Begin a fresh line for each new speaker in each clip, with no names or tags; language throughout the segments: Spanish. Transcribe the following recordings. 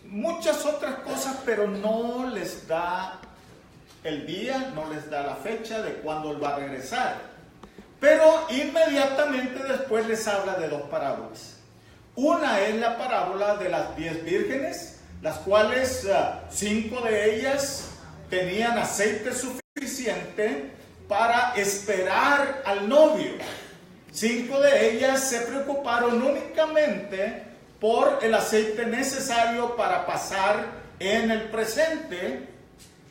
muchas otras cosas, pero no les da el día, no les da la fecha de cuándo él va a regresar. Pero inmediatamente después les habla de dos parábolas. Una es la parábola de las 10 vírgenes, las cuales 5 de ellas tenían aceite suficiente para esperar al novio. 5 de ellas se preocuparon únicamente por el aceite necesario para pasar en el presente,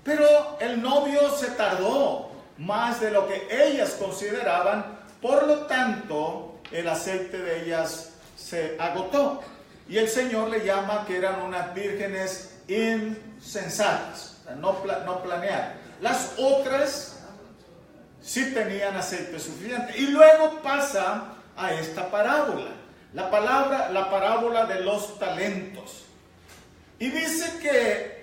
pero el novio se tardó más de lo que ellas consideraban, por lo tanto el aceite de ellas se agotó. Y el Señor le llama que eran unas vírgenes insensatas, no planeadas. Las otras sí tenían aceite suficiente. Y luego pasa a esta parábola, la parábola de los talentos. Y dice que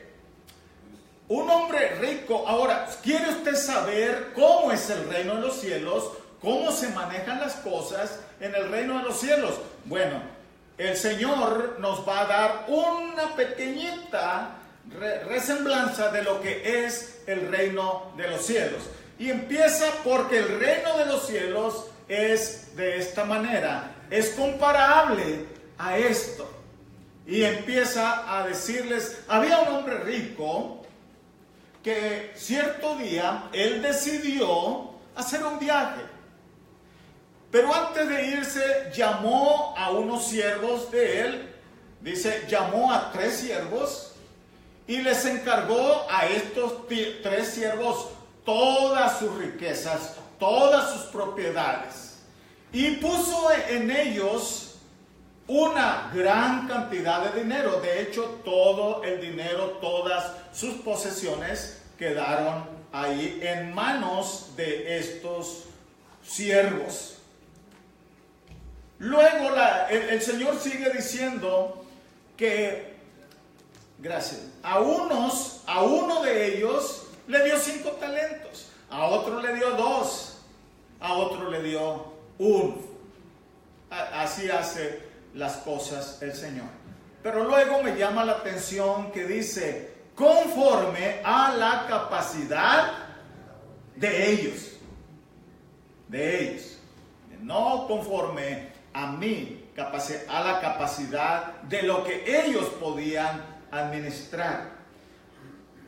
un hombre rico, ahora, ¿quiere usted saber cómo es el reino de los cielos? ¿Cómo se manejan las cosas en el reino de los cielos? Bueno, el Señor nos va a dar una pequeñita resemblanza de lo que es el reino de los cielos. Y empieza porque el reino de los cielos es de esta manera, es comparable a esto. Y empieza a decirles, había un hombre rico que cierto día él decidió hacer un viaje. Pero antes de irse llamó a unos siervos de él, dice, llamó a 3 siervos y les encargó a estos 3 siervos todas sus riquezas, todas sus propiedades, y puso en ellos una gran cantidad de dinero. De hecho, todo el dinero, todas sus posesiones quedaron ahí en manos de estos siervos. Luego el Señor sigue diciendo que, gracias, a uno de ellos le dio 5 talentos, a otro le dio 2, a otro le dio 1. Así hace las cosas el Señor. Pero luego me llama la atención que dice, conforme a la capacidad de ellos, no conforme a mi capacidad, a la capacidad de lo que ellos podían administrar.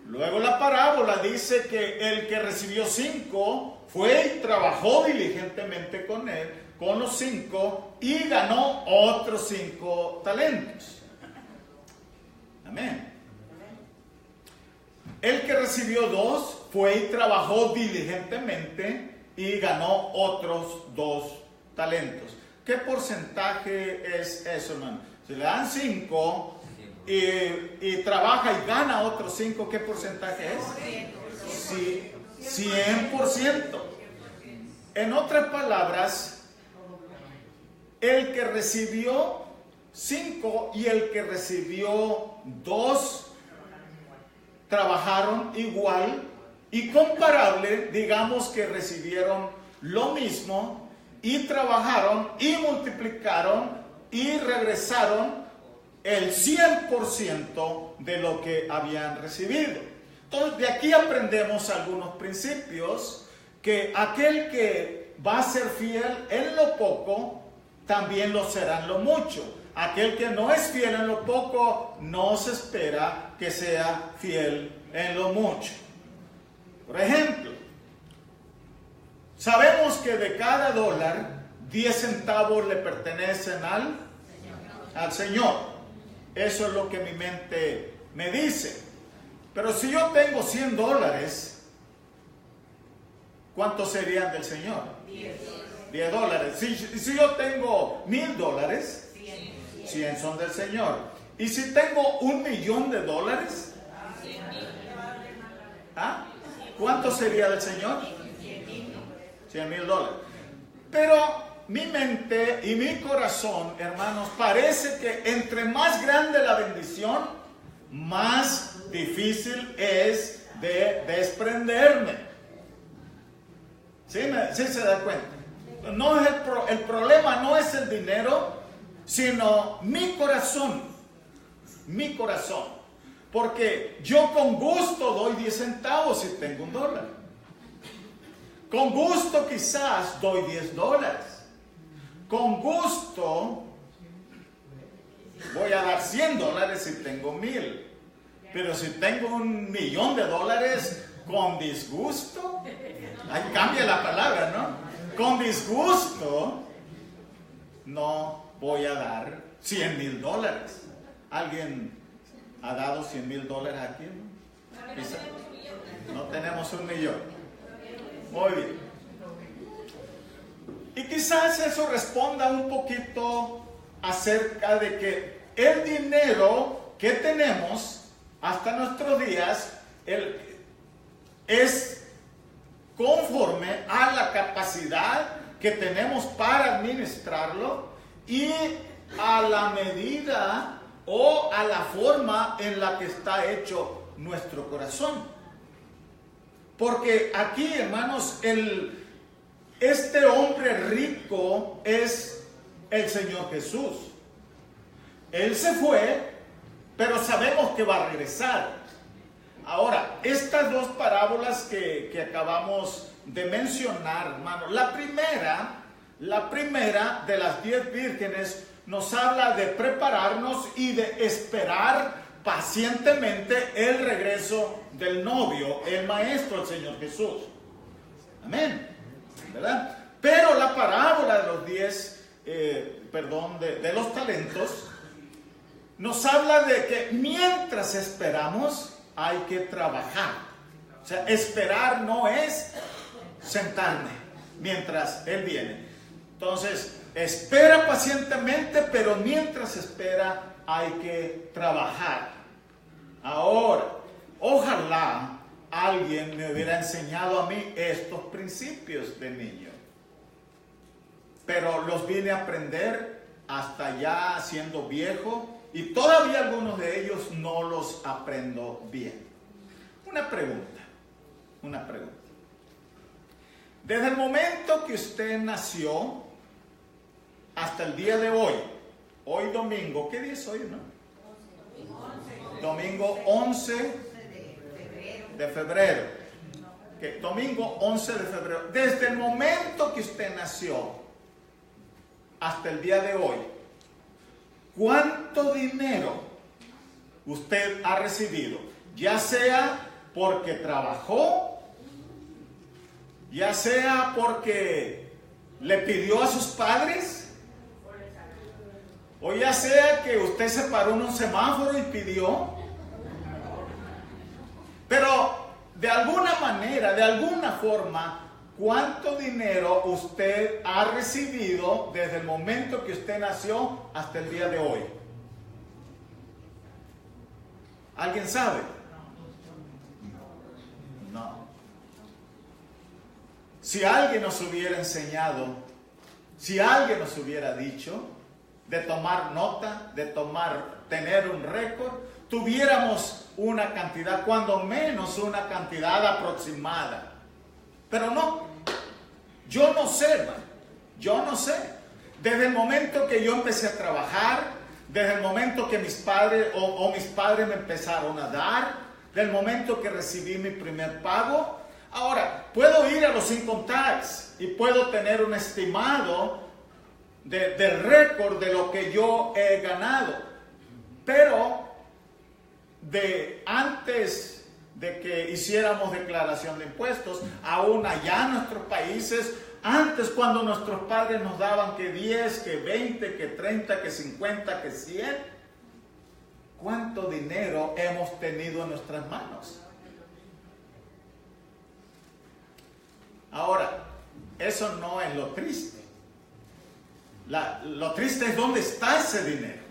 Luego la parábola dice que el que recibió 5 fue y trabajó diligentemente con él, con los 5, y ganó otros 5 talentos. Amén. El que recibió 2 fue y trabajó diligentemente y ganó otros 2 talentos. ¿Qué porcentaje es eso, hermano? Si le dan 5 y trabaja y gana otros 5, ¿qué porcentaje es? Sí, 100%. En otras palabras, el que recibió 5 y el que recibió 2 trabajaron igual y comparable, digamos que recibieron lo mismo y trabajaron y multiplicaron y regresaron el 100% de lo que habían recibido. Entonces, de aquí aprendemos algunos principios, que aquel que va a ser fiel en lo poco, también lo será en lo mucho. Aquel que no es fiel en lo poco, no se espera que sea fiel en lo mucho. Por ejemplo, sabemos que de cada dólar, 10 centavos le pertenecen al Señor. Eso es lo que mi mente me dice. Pero si yo tengo 100 dólares, ¿cuántos serían del Señor? 10 dólares. Si yo tengo 1000 dólares, 100 son del Señor. Y si tengo $1,000,000, ¿ah? ¿Cuánto sería del Señor? 100,000 dólares. Pero mi mente y mi corazón, hermanos, parece que entre más grande la bendición, más difícil es de desprenderme. ¿Sí se da cuenta? No es el problema no es el dinero, sino mi corazón. mi corazón. Porque yo con gusto doy 10 centavos si tengo $1. Con gusto quizás doy $10. Con gusto voy a dar $100 si tengo 1,000. Pero si tengo $1,000,000, con disgusto, ahí cambia la palabra, ¿no? Con disgusto no voy a dar $100,000. ¿Alguien ha dado $100,000 aquí? ¿No? No tenemos 1,000,000. Muy bien. Y quizás eso responda un poquito acerca de que el dinero que tenemos hasta nuestros días es conforme a la capacidad que tenemos para administrarlo y a la medida o a la forma en la que está hecho nuestro corazón. Porque aquí, hermanos, este hombre rico es el Señor Jesús. Él se fue, pero sabemos que va a regresar. Ahora, estas dos parábolas que acabamos de mencionar, hermanos, la primera de las 10 vírgenes nos habla de prepararnos y de esperar pacientemente el regreso del novio, el Maestro, el Señor Jesús. Amén, ¿verdad? Pero la parábola de los 10, de los talentos, nos habla de que mientras esperamos hay que trabajar. O sea, esperar no es sentarme mientras Él viene. Entonces, espera pacientemente, pero mientras espera hay que trabajar. Ahora, ojalá alguien me hubiera enseñado a mí estos principios de niño. Pero los vine a aprender hasta ya siendo viejo y todavía algunos de ellos no los aprendo bien. Una pregunta. Desde el momento que usted nació hasta el día de hoy domingo, ¿qué día es hoy, no? Domingo 11 de febrero. Okay, domingo 11 de febrero. Desde el momento que usted nació hasta el día de hoy, ¿cuánto dinero usted ha recibido? Ya sea porque trabajó, ya sea porque le pidió a sus padres, o ya sea que usted se paró en un semáforo y pidió. Pero de alguna manera, de alguna forma, ¿cuánto dinero usted ha recibido desde el momento que usted nació hasta el día de hoy? ¿Alguien sabe? No. Si alguien nos hubiera enseñado, si alguien nos hubiera dicho de tomar nota, de tener un récord, tuviéramos una cantidad, cuando menos una cantidad aproximada. Pero no, yo no sé, hermano, yo no sé. Desde el momento que yo empecé a trabajar, desde el momento que mis padres mis padres me empezaron a dar, del momento que recibí mi primer pago. Ahora, puedo ir a los income tax y puedo tener un estimado del récord de lo que yo he ganado. Pero de antes de que hiciéramos declaración de impuestos, aún allá en nuestros países, antes cuando nuestros padres nos daban que 10, que 20, que 30, que 50, que 100, ¿cuánto dinero hemos tenido en nuestras manos? Ahora, eso no es lo triste. Lo triste es dónde está ese dinero.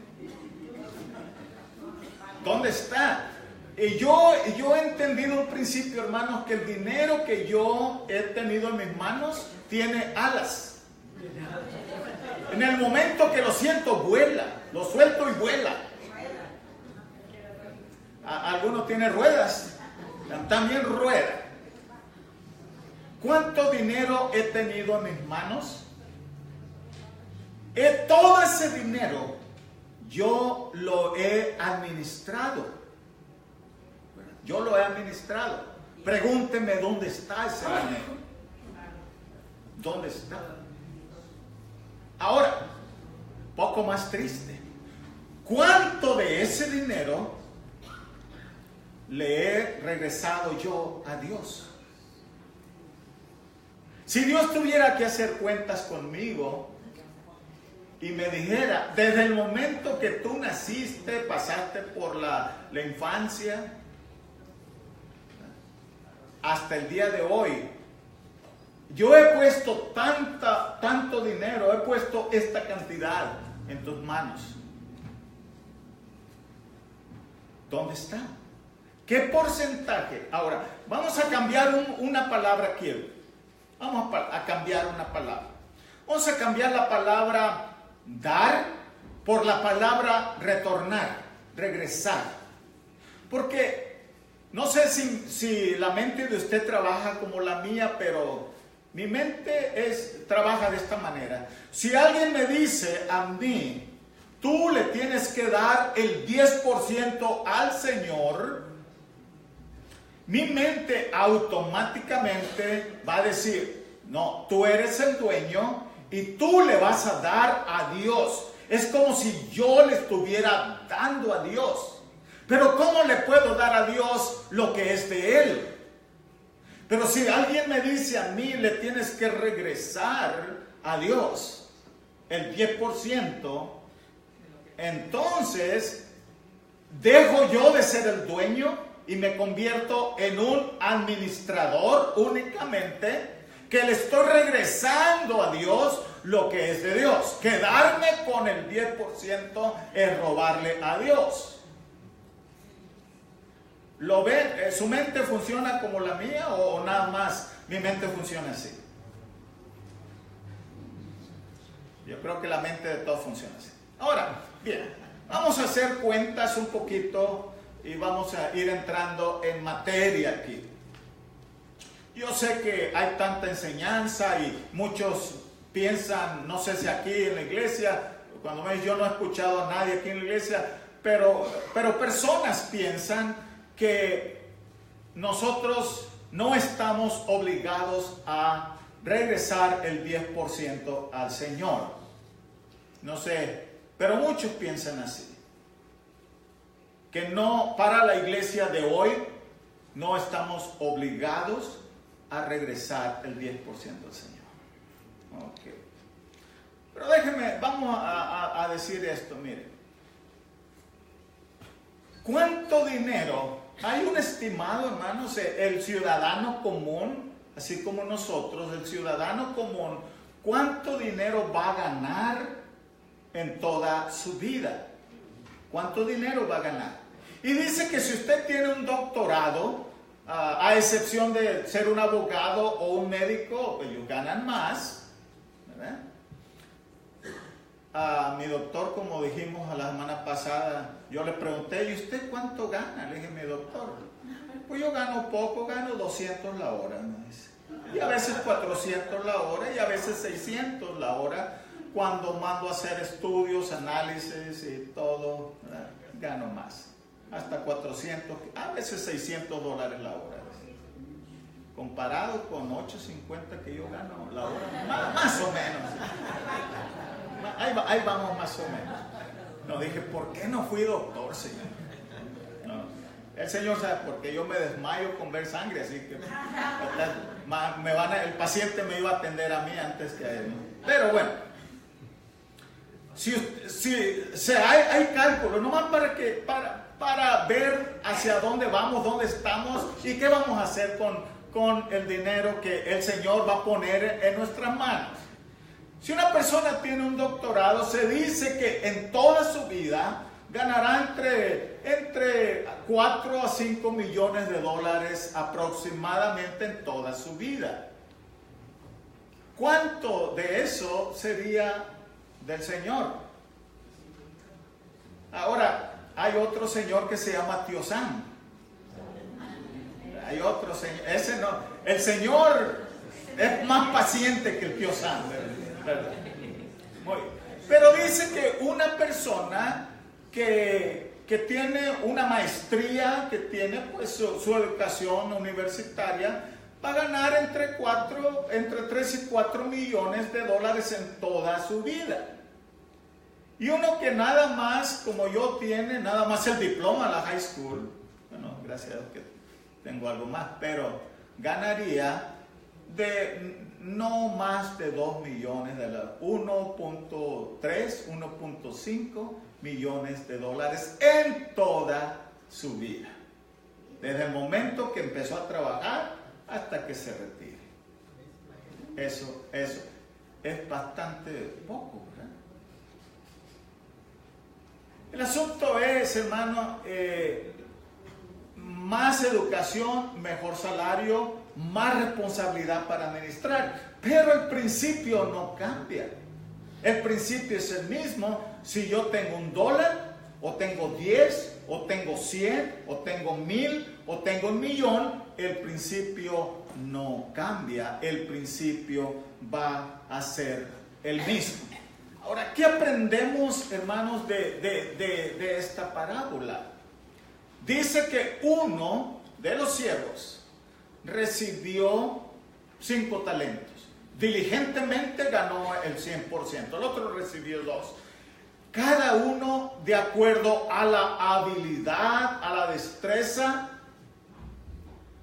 ¿Dónde está? Y yo he entendido un principio, hermanos, que el dinero que yo he tenido en mis manos tiene alas. En el momento que lo siento, vuela. Lo suelto y vuela. Algunos tienen ruedas. También rueda. ¿Cuánto dinero he tenido en mis manos? Todo ese dinero yo lo he administrado. Yo lo he administrado. Pregúnteme dónde está ese dinero. ¿Dónde está? Ahora, poco más triste. ¿Cuánto de ese dinero le he regresado yo a Dios? Si Dios tuviera que hacer cuentas conmigo y me dijera, desde el momento que tú naciste, pasaste por la infancia, hasta el día de hoy, yo he puesto tanto dinero, he puesto esta cantidad en tus manos. ¿Dónde está? ¿Qué porcentaje? Ahora, vamos a cambiar una palabra aquí. Vamos a cambiar una palabra. Vamos a cambiar la palabra dar por la palabra retornar, regresar. Porque no sé si la mente de usted trabaja como la mía, pero mi mente trabaja de esta manera. Si alguien me dice a mí, tú le tienes que dar el 10% al Señor, mi mente automáticamente va a decir, no, tú eres el dueño y tú le vas a dar a Dios. Es como si yo le estuviera dando a Dios. Pero ¿cómo le puedo dar a Dios lo que es de Él? Pero si alguien me dice a mí, le tienes que regresar a Dios el 10%, entonces dejo yo de ser el dueño y me convierto en un administrador únicamente, que le estoy regresando a Dios lo que es de Dios. Quedarme con el 10% es robarle a Dios. ¿Lo ven? ¿Su mente funciona como la mía o nada más mi mente funciona así? Yo creo que la mente de todos funciona así. Ahora, bien, vamos a hacer cuentas un poquito y vamos a ir entrando en materia aquí. Yo sé que hay tanta enseñanza y muchos piensan, no sé si aquí en la iglesia, cuando me dicen, yo no he escuchado a nadie aquí en la iglesia, pero personas piensan que nosotros no estamos obligados a regresar el 10% al Señor. No sé, pero muchos piensan así. Que no, para la iglesia de hoy, no estamos obligados a regresar el 10% al Señor. Ok. Pero déjenme, vamos a decir esto, miren. ¿Cuánto dinero? Hay un estimado, hermanos, el ciudadano común, así como nosotros, el ciudadano común, ¿cuánto dinero va a ganar en toda su vida? ¿Cuánto dinero va a ganar? Y dice que si usted tiene un doctorado, a excepción de ser un abogado o un médico, ellos ganan más, ¿verdad? Mi doctor, como dijimos la semana pasada, yo le pregunté, ¿y usted cuánto gana? Le dije, mi doctor, pues yo gano poco, gano 200 la hora, me dice. Y a veces 400 la hora y a veces 600 la hora, cuando mando a hacer estudios, análisis y todo, ¿verdad? Gano más. Hasta 400, a veces $600 la hora. Comparado con $8.50 que yo gano la hora, más o menos. Ahí vamos más o menos. No, dije, ¿por qué no fui doctor, Señor? No. El Señor sabe, porque yo me desmayo con ver sangre, así que el paciente me iba a atender a mí antes que a él, ¿no? Pero bueno, si hay cálculos, nomás para ver hacia dónde vamos, dónde estamos y qué vamos a hacer con el dinero que el Señor va a poner en nuestras manos. Si una persona tiene un doctorado, se dice que en toda su vida ganará entre 4 a 5 millones de dólares aproximadamente en toda su vida. ¿Cuánto de eso sería del Señor? Ahora, hay otro señor que se llama Tío Sam. Hay otro señor, ese no. El Señor es más paciente que el Tío Sam, ¿verdad? Pero dice que una persona que tiene una maestría, que tiene pues su educación universitaria, va a ganar entre 3 y 4 millones de dólares en toda su vida. Y uno que nada más, como yo, tiene nada más el diploma, la high school, bueno, gracias a Dios que tengo algo más, pero ganaría de no más de 2 millones de dólares, 1.3, 1.5 millones de dólares en toda su vida. Desde el momento que empezó a trabajar hasta que se retire. Eso es bastante poco, ¿verdad? El asunto es, hermano, más educación, mejor salario, más responsabilidad para administrar. Pero el principio no cambia. El principio es el mismo. Si yo tengo $1, o tengo 10, o tengo 100, o tengo 1000, o tengo 1,000,000, el principio no cambia. El principio va a ser el mismo. Ahora, ¿qué aprendemos, hermanos, de esta parábola? Dice que uno de los siervos recibió 5 talentos. Diligentemente ganó el 100%. El otro recibió 2. Cada uno de acuerdo a la habilidad, a la destreza.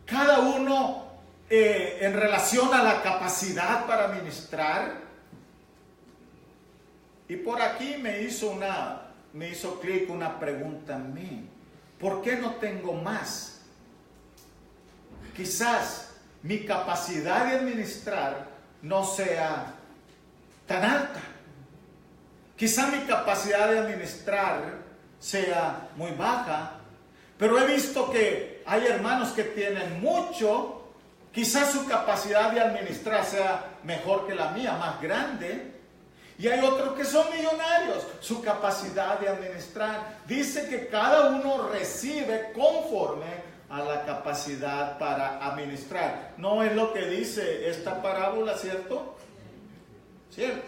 Cada uno en relación a la capacidad para administrar. Y por aquí me hizo clic una pregunta en mí. ¿Por qué no tengo más? Quizás mi capacidad de administrar no sea tan alta. Quizás mi capacidad de administrar sea muy baja. Pero he visto que hay hermanos que tienen mucho. Quizás su capacidad de administrar sea mejor que la mía, más grande. Y hay otros que son millonarios. Su capacidad de administrar. Dice que cada uno recibe conforme a la capacidad para administrar. ¿No es lo que dice esta parábola, cierto? ¿Cierto?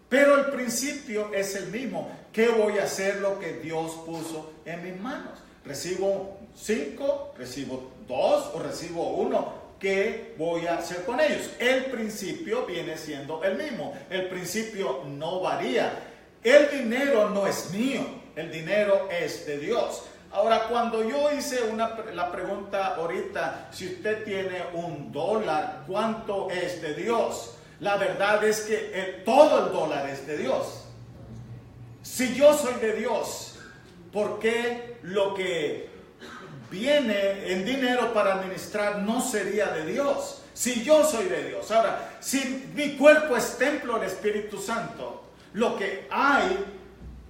Pero el principio es el mismo. ¿Qué voy a hacer lo que Dios puso en mis manos? ¿Recibo 5? ¿Recibo 2? ¿O recibo 1? ¿Qué voy a hacer con ellos? El principio viene siendo el mismo. El principio no varía. El dinero no es mío. El dinero es de Dios. Ahora, cuando yo hice la pregunta ahorita, si usted tiene $1, ¿cuánto es de Dios? La verdad es que todo el dólar es de Dios. Si yo soy de Dios, ¿por qué lo que viene en dinero para administrar no sería de Dios? Si yo soy de Dios. Ahora, si mi cuerpo es templo del Espíritu Santo, lo que hay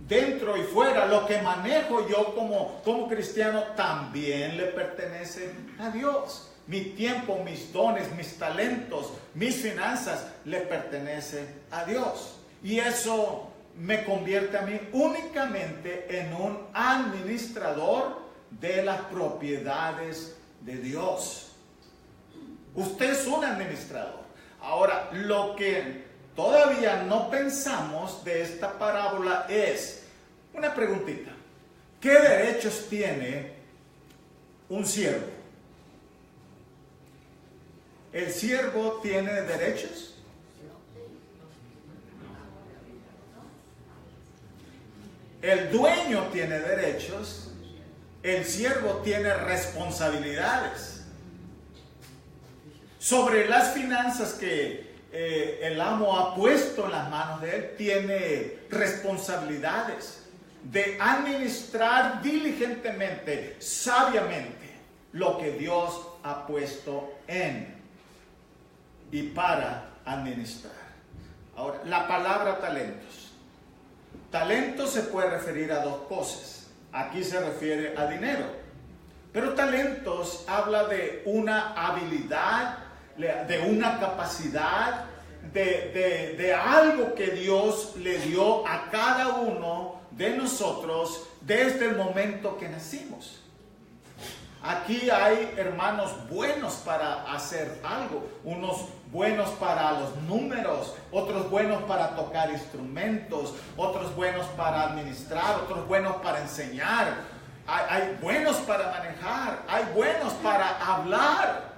dentro y fuera, lo que manejo yo como cristiano, también le pertenece a Dios. Mi tiempo, mis dones, mis talentos, mis finanzas le pertenecen a Dios. Y eso me convierte a mí únicamente en un administrador de las propiedades de Dios. Usted es un administrador. Ahora, lo que todavía no pensamos de esta parábola es una preguntita. ¿Qué derechos tiene un siervo? ¿El siervo tiene derechos? El dueño tiene derechos. El siervo tiene responsabilidades. Sobre las finanzas que el amo ha puesto en las manos de él, tiene responsabilidades de administrar diligentemente, sabiamente, lo que Dios ha puesto en y para administrar. Ahora, la palabra talentos. Talentos se puede referir a dos cosas. Aquí se refiere a dinero. Pero talentos habla de una habilidad, de una capacidad, de algo que Dios le dio a cada uno de nosotros desde el momento que nacimos. Aquí hay hermanos buenos para hacer algo, unos buenos para los números, otros buenos para tocar instrumentos, otros buenos para administrar, otros buenos para enseñar, hay buenos para manejar, hay buenos para hablar.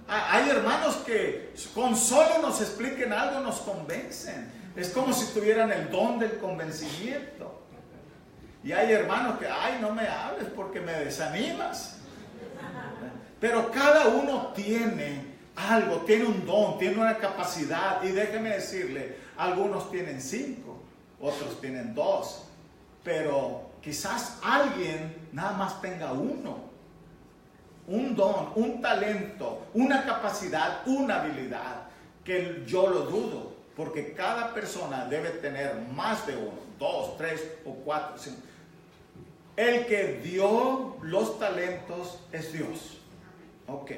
Hay hermanos que con solo nos expliquen algo nos convencen. Es como si tuvieran el don del convencimiento. Y hay hermanos que, ay, no me hables porque me desanimas. Pero cada uno tiene algo, tiene un don, tiene una capacidad. Y déjeme decirle, algunos tienen 5, otros tienen 2. Pero quizás alguien nada más tenga uno. Un don, un talento, una capacidad, una habilidad. Que yo lo dudo, porque cada persona debe tener más de uno, 2, 3 o 4, 5. El que dio los talentos es Dios. Ok.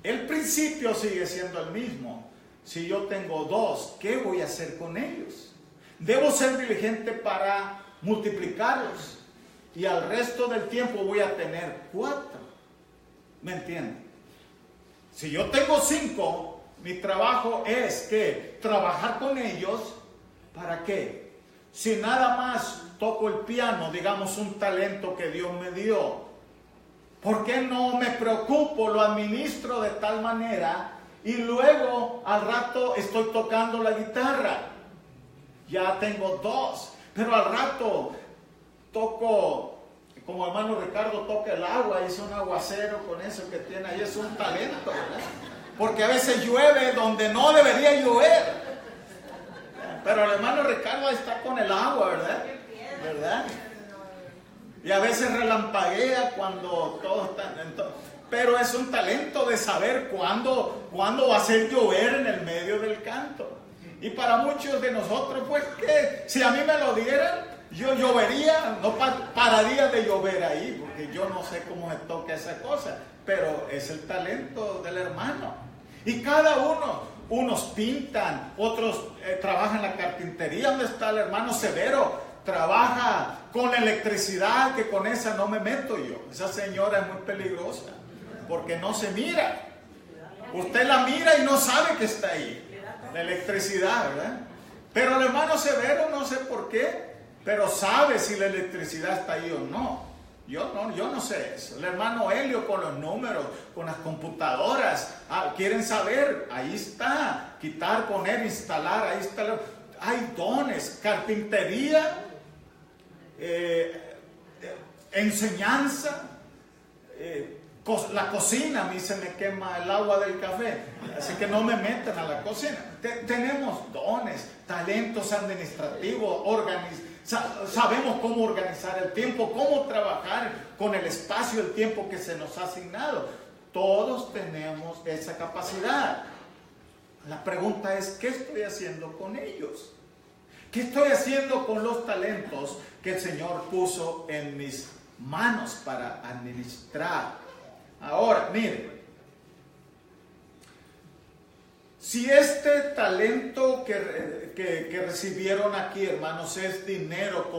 El principio sigue siendo el mismo. Si yo tengo 2, ¿qué voy a hacer con ellos? Debo ser diligente para multiplicarlos. Y al resto del tiempo voy a tener 4. ¿Me entienden? Si yo tengo 5, mi trabajo es que trabajar con ellos. ¿Para qué? Si nada más toco el piano, digamos un talento que Dios me dio, ¿por qué no me preocupo, lo administro de tal manera y luego al rato estoy tocando la guitarra? Ya tengo 2, pero al rato toco, como hermano Ricardo toca el agua, hizo un aguacero con eso que tiene ahí, es un talento, ¿verdad? Porque a veces llueve donde no debería llover. Pero el hermano Ricardo está con el agua, ¿verdad? Y a veces relampaguea cuando todo está... Pero es un talento de saber cuándo va a hacer llover en el medio del canto. Y para muchos de nosotros, pues que si a mí me lo dieran, yo llovería, no pararía de llover ahí, porque yo no sé cómo se toca esa cosa. Pero es el talento del hermano. Y cada unos pintan, otros trabajan en la carpintería. ¿Dónde está el hermano Severo? Trabaja con la electricidad, que con esa no me meto yo. Esa señora es muy peligrosa, porque no se mira. Usted la mira y no sabe que está ahí. La electricidad, ¿verdad? Pero el hermano Severo, no sé por qué, pero sabe si la electricidad está ahí o no. Yo no sé eso. El hermano Helio con los números, con las computadoras, quieren saber, ahí está, quitar, poner, instalar, ahí está. Hay dones, carpintería, enseñanza, la cocina. A mí se me quema el agua del café, así que no me metan a la cocina. Tenemos dones, talentos administrativos, sabemos cómo organizar el tiempo, cómo trabajar con el espacio, el tiempo que se nos ha asignado. Todos tenemos esa capacidad. La pregunta es, ¿qué estoy haciendo con ellos? ¿Qué estoy haciendo con los talentos que el Señor puso en mis manos para administrar? Ahora, mire, si este talento que recibieron aquí, hermanos, es dinero,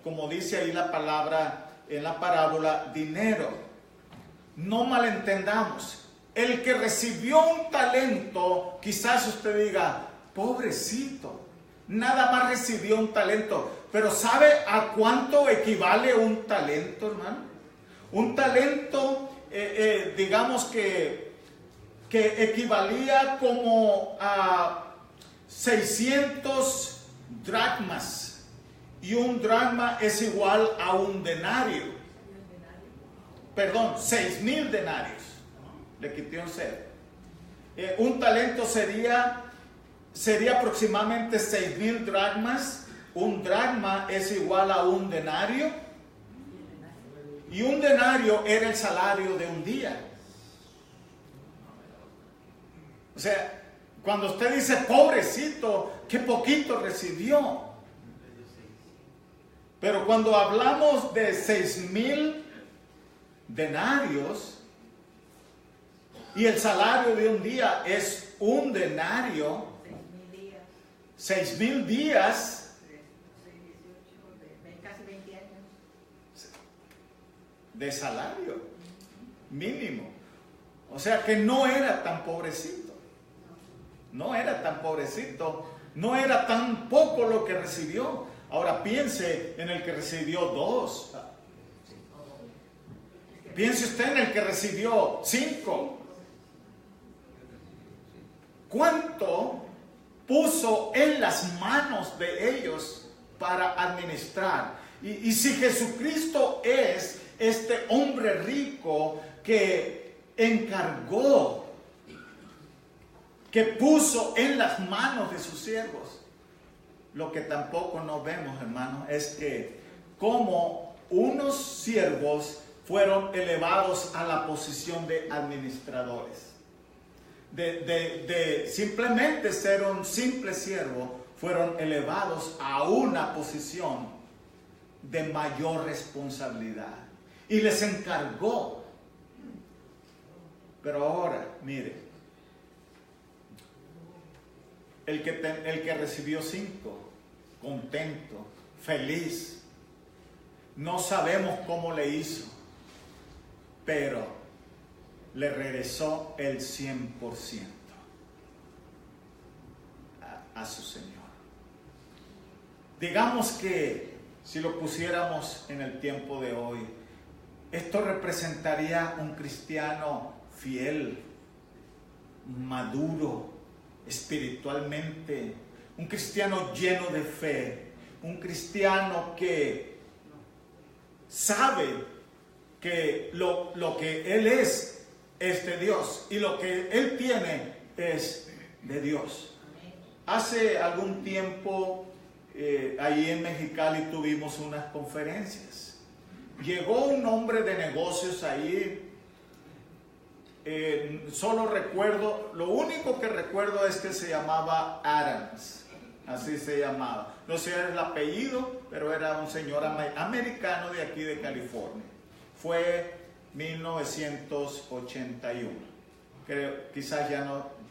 como dice ahí la palabra en la parábola, dinero, no malentendamos. El que recibió un talento, quizás usted diga, pobrecito, nada más recibió un talento. Pero ¿sabe a cuánto equivale un talento, hermano? Un talento, digamos que equivalía como a 600 dracmas. Y un dracma es igual a un denario. Perdón, 6,000 denarios. Le quité un cero. Un talento sería aproximadamente 6,000 dracmas. Un dracma es igual a un denario. Y un denario era el salario de un día. O sea, cuando usted dice pobrecito, qué poquito recibió. Pero cuando hablamos de 6,000 denarios, y el salario de un día es un denario, 6,000 días,
casi 20 años
de salario. mínimo. O sea que no era tan pobrecito. No era tan pobrecito. No era tan poco lo que recibió. Ahora piense en el que recibió 2. Piense usted en el que recibió 5. ¿Cuánto puso en las manos de ellos para administrar? Y si Jesucristo es este hombre rico que encargó, que puso en las manos de sus siervos, lo que tampoco nos vemos, hermanos, es que como unos siervos fueron elevados a la posición de administradores. De simplemente ser un simple siervo, fueron elevados a una posición de mayor responsabilidad. Y les encargó. Pero ahora, mire, el que recibió 5, contento, feliz, no sabemos cómo le hizo, pero le regresó el 100% a su Señor. Digamos que si lo pusiéramos en el tiempo de hoy, esto representaría un cristiano fiel, maduro espiritualmente, un cristiano lleno de fe, un cristiano que sabe que lo que él es de Dios y lo que él tiene es de Dios. Hace algún tiempo ahí en Mexicali tuvimos unas conferencias. Llegó un hombre de negocios ahí. Solo recuerdo, lo único que recuerdo es que se llamaba Adams, así se llamaba. No sé el apellido, pero era un señor americano de aquí de California. Fue 1981. Creo, quizás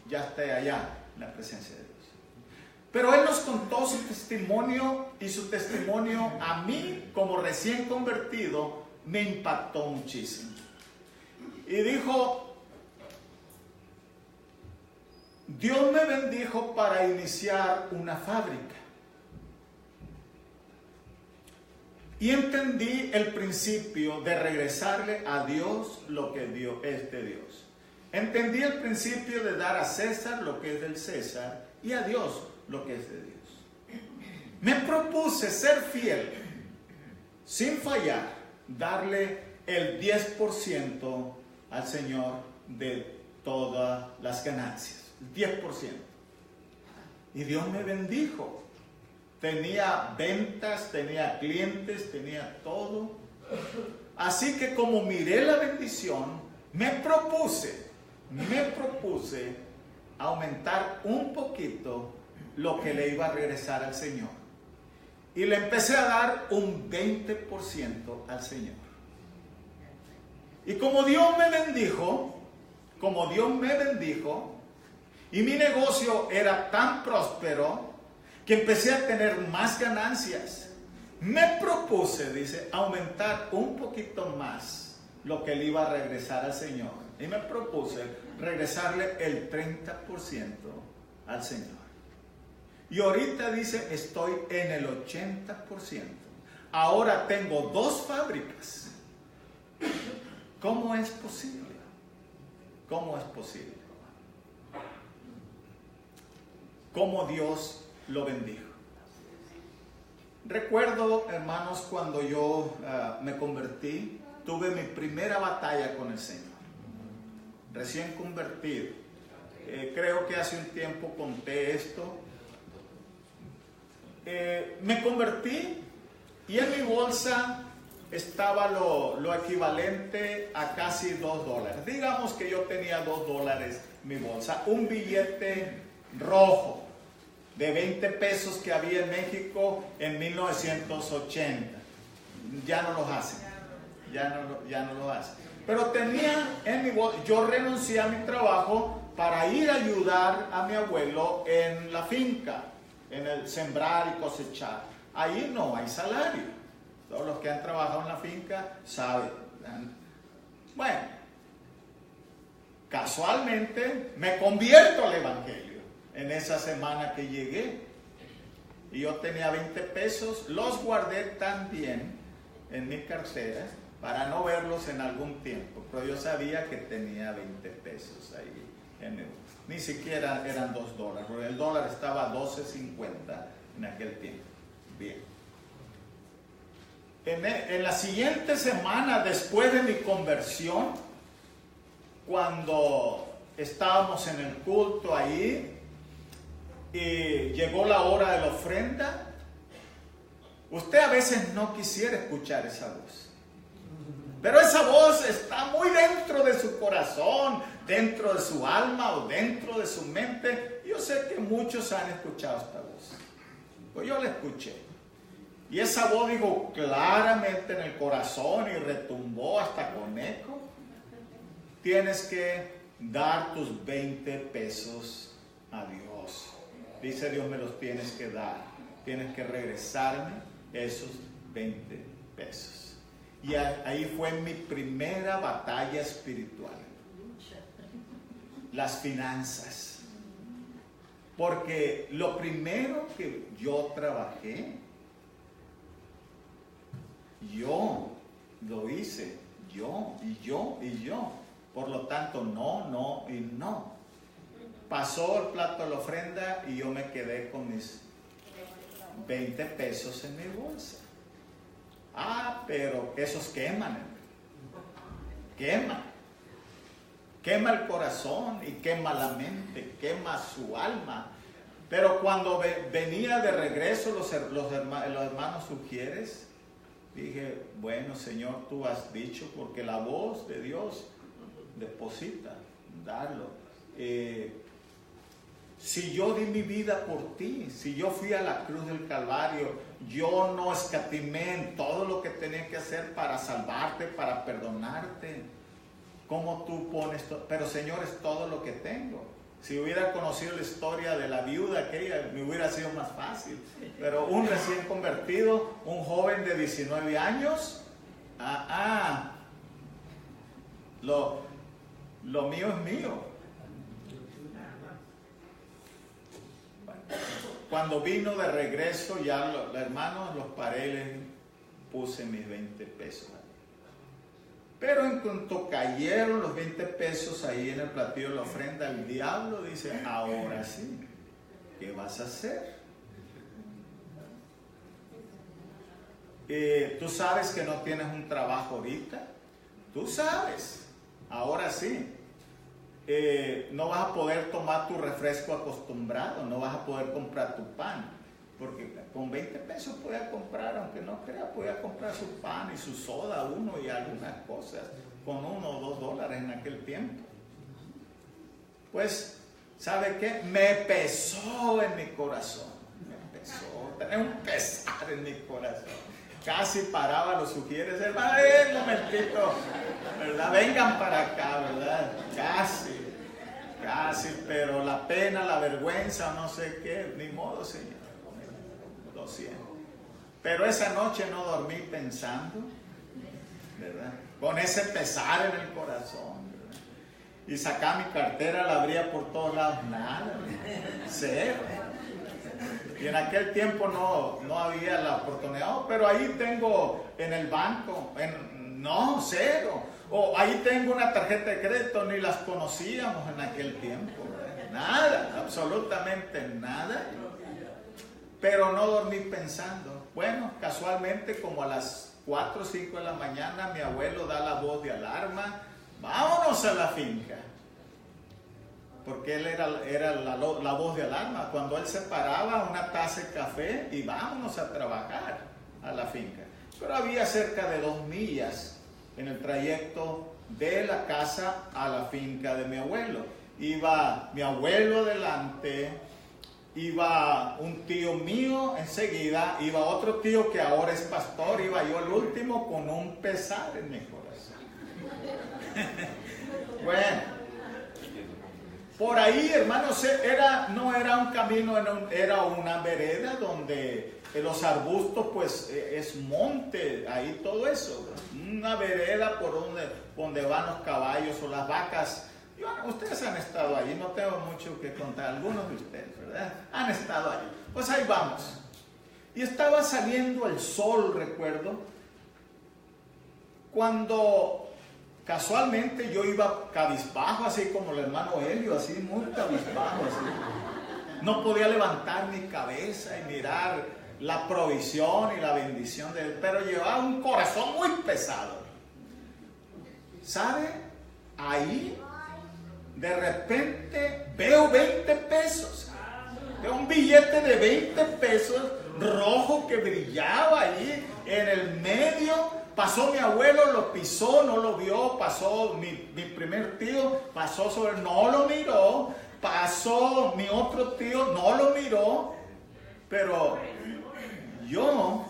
ya esté allá en la presencia de Dios. Pero él nos contó su testimonio, y su testimonio a mí, como recién convertido, me impactó muchísimo. Y dijo: Dios me bendijo para iniciar una fábrica. Y entendí el principio de regresarle a Dios lo que Dios es de Dios. Entendí el principio de dar a César lo que es del César y a Dios lo que es de Dios. Me propuse ser fiel, sin fallar, darle el 10% al Señor de todas las ganancias. 10%. Y Dios me bendijo. Tenía ventas, tenía clientes, tenía todo. Así que como miré la bendición, me propuse aumentar un poquito lo que le iba a regresar al Señor. Y le empecé a dar un 20% al Señor. Y como Dios me bendijo, y mi negocio era tan próspero que empecé a tener más ganancias, me propuse, dice, aumentar un poquito más lo que le iba a regresar al Señor. Y me propuse regresarle el 30% al Señor. Y ahorita dice, estoy en el 80%. Ahora tengo 2 fábricas. ¿Cómo es posible? ¿Cómo es posible? ¿Cómo Dios lo bendijo? Recuerdo, hermanos, cuando yo me convertí, tuve mi primera batalla con el Señor. Recién convertido. Creo que hace un tiempo conté esto. Me convertí y en mi bolsa estaba lo equivalente a casi $2. Digamos que yo tenía $2 en mi bolsa. Un billete rojo de 20 pesos que había en México en 1980. Ya no los hacen. Ya no lo hacen. Pero tenía en mi bolsa, yo renuncié a mi trabajo para ir a ayudar a mi abuelo en la finca, en el sembrar y cosechar. Ahí no hay salario. Todos los que han trabajado en la finca saben. Bueno, casualmente me convierto al evangelio en esa semana que llegué. Y yo tenía 20 pesos, los guardé también en mi cartera para no verlos en algún tiempo, pero yo sabía que tenía 20 pesos ahí. Ni siquiera eran $2, porque el dólar estaba a 12.50 en aquel tiempo. Bien. En la siguiente semana, después de mi conversión, cuando estábamos en el culto ahí, y llegó la hora de la ofrenda, usted a veces no quisiera escuchar esa voz, pero esa voz está muy dentro de su corazón, dentro de su alma o dentro de su mente. Yo sé que muchos han escuchado esta voz, pues yo la escuché, y esa voz dijo claramente en el corazón y retumbó hasta con eco: tienes que dar tus 20 pesos a Dios. Dice Dios, me los tienes que dar. Tienes que regresarme esos 20 pesos. Y ahí fue mi primera batalla espiritual. Las finanzas. Porque lo primero que yo trabajé, yo lo hice. Yo. Por lo tanto, no y no. Pasó el plato de la ofrenda y yo me quedé con mis 20 pesos en mi bolsa. Pero esos queman. Quema el corazón y quema la mente, quema su alma. Pero cuando venía de regreso los hermanos Ujieres, dije, bueno, Señor, tú has dicho, porque la voz de Dios deposita, darlo. Si yo di mi vida por ti, si yo fui a la cruz del Calvario, yo no escatimé en todo lo que tenía que hacer para salvarte, para perdonarte. ¿Cómo tú pones todo? Pero Señor, es todo lo que tengo. Si hubiera conocido la historia de la viuda aquella, me hubiera sido más fácil. Pero un recién convertido, un joven de 19 años, lo mío es mío. Cuando vino de regreso, ya los hermanos los paré, les puse mis 20 pesos. Pero en cuanto cayeron los 20 pesos ahí en el platillo de la ofrenda, el diablo dice, ahora sí, ¿qué vas a hacer? Tú sabes que no tienes un trabajo ahorita, tú sabes, ahora sí. No vas a poder tomar tu refresco acostumbrado, no vas a poder comprar tu pan, porque con 20 pesos podía comprar, aunque no crea, podía comprar su pan y su soda uno y algunas cosas, con $1 o $2 en aquel tiempo. Pues, ¿sabe qué? Me pesó en mi corazón, tenía un pesar en mi corazón. Casi paraba los Ujieres, hermano, un momentito, ¿verdad? Vengan para acá, ¿verdad? Casi, pero la pena, la vergüenza, no sé qué, ni modo, Señor, lo siento. Pero esa noche no dormí pensando, ¿verdad? Con ese pesar en el corazón, ¿verdad? Y sacaba mi cartera, la abría por todos lados, nada, cero. Y en aquel tiempo no había la oportunidad, pero ahí tengo en el banco, cero. O ahí tengo una tarjeta de crédito, ni las conocíamos en aquel tiempo. Nada, absolutamente nada. Pero no dormí pensando. Bueno, casualmente como a las 4 o 5 de la mañana mi abuelo da la voz de alarma, vámonos a la finca. Porque él era la voz de alarma. Cuando él se paraba, una taza de café y vámonos a trabajar a la finca. Pero había cerca de 2 millas en el trayecto de la casa a la finca de mi abuelo. Iba mi abuelo adelante, iba un tío mío enseguida, iba otro tío que ahora es pastor, iba yo el último con un pesar en mi corazón. Bueno, por ahí, hermanos, no era un camino, era una vereda donde los arbustos, pues es monte, ahí todo eso, una vereda por donde van los caballos o las vacas Ustedes han estado ahí, no tengo mucho que contar, algunos de ustedes, ¿verdad? Han estado ahí. Pues ahí vamos. Y estaba saliendo el sol, recuerdo, cuando casualmente yo iba cabizbajo, así como el hermano Helio, así muy cabizbajo, así. No podía levantar mi cabeza y mirar la provisión y la bendición de él, pero llevaba un corazón muy pesado. ¿Sabe? Ahí de repente veo 20 pesos. Veo un billete de 20 pesos rojo que brillaba ahí en el medio. Pasó mi abuelo, lo pisó, no lo vio. Pasó mi primer tío, pasó sobre, no lo miró. Pasó mi otro tío, no lo miró. Pero yo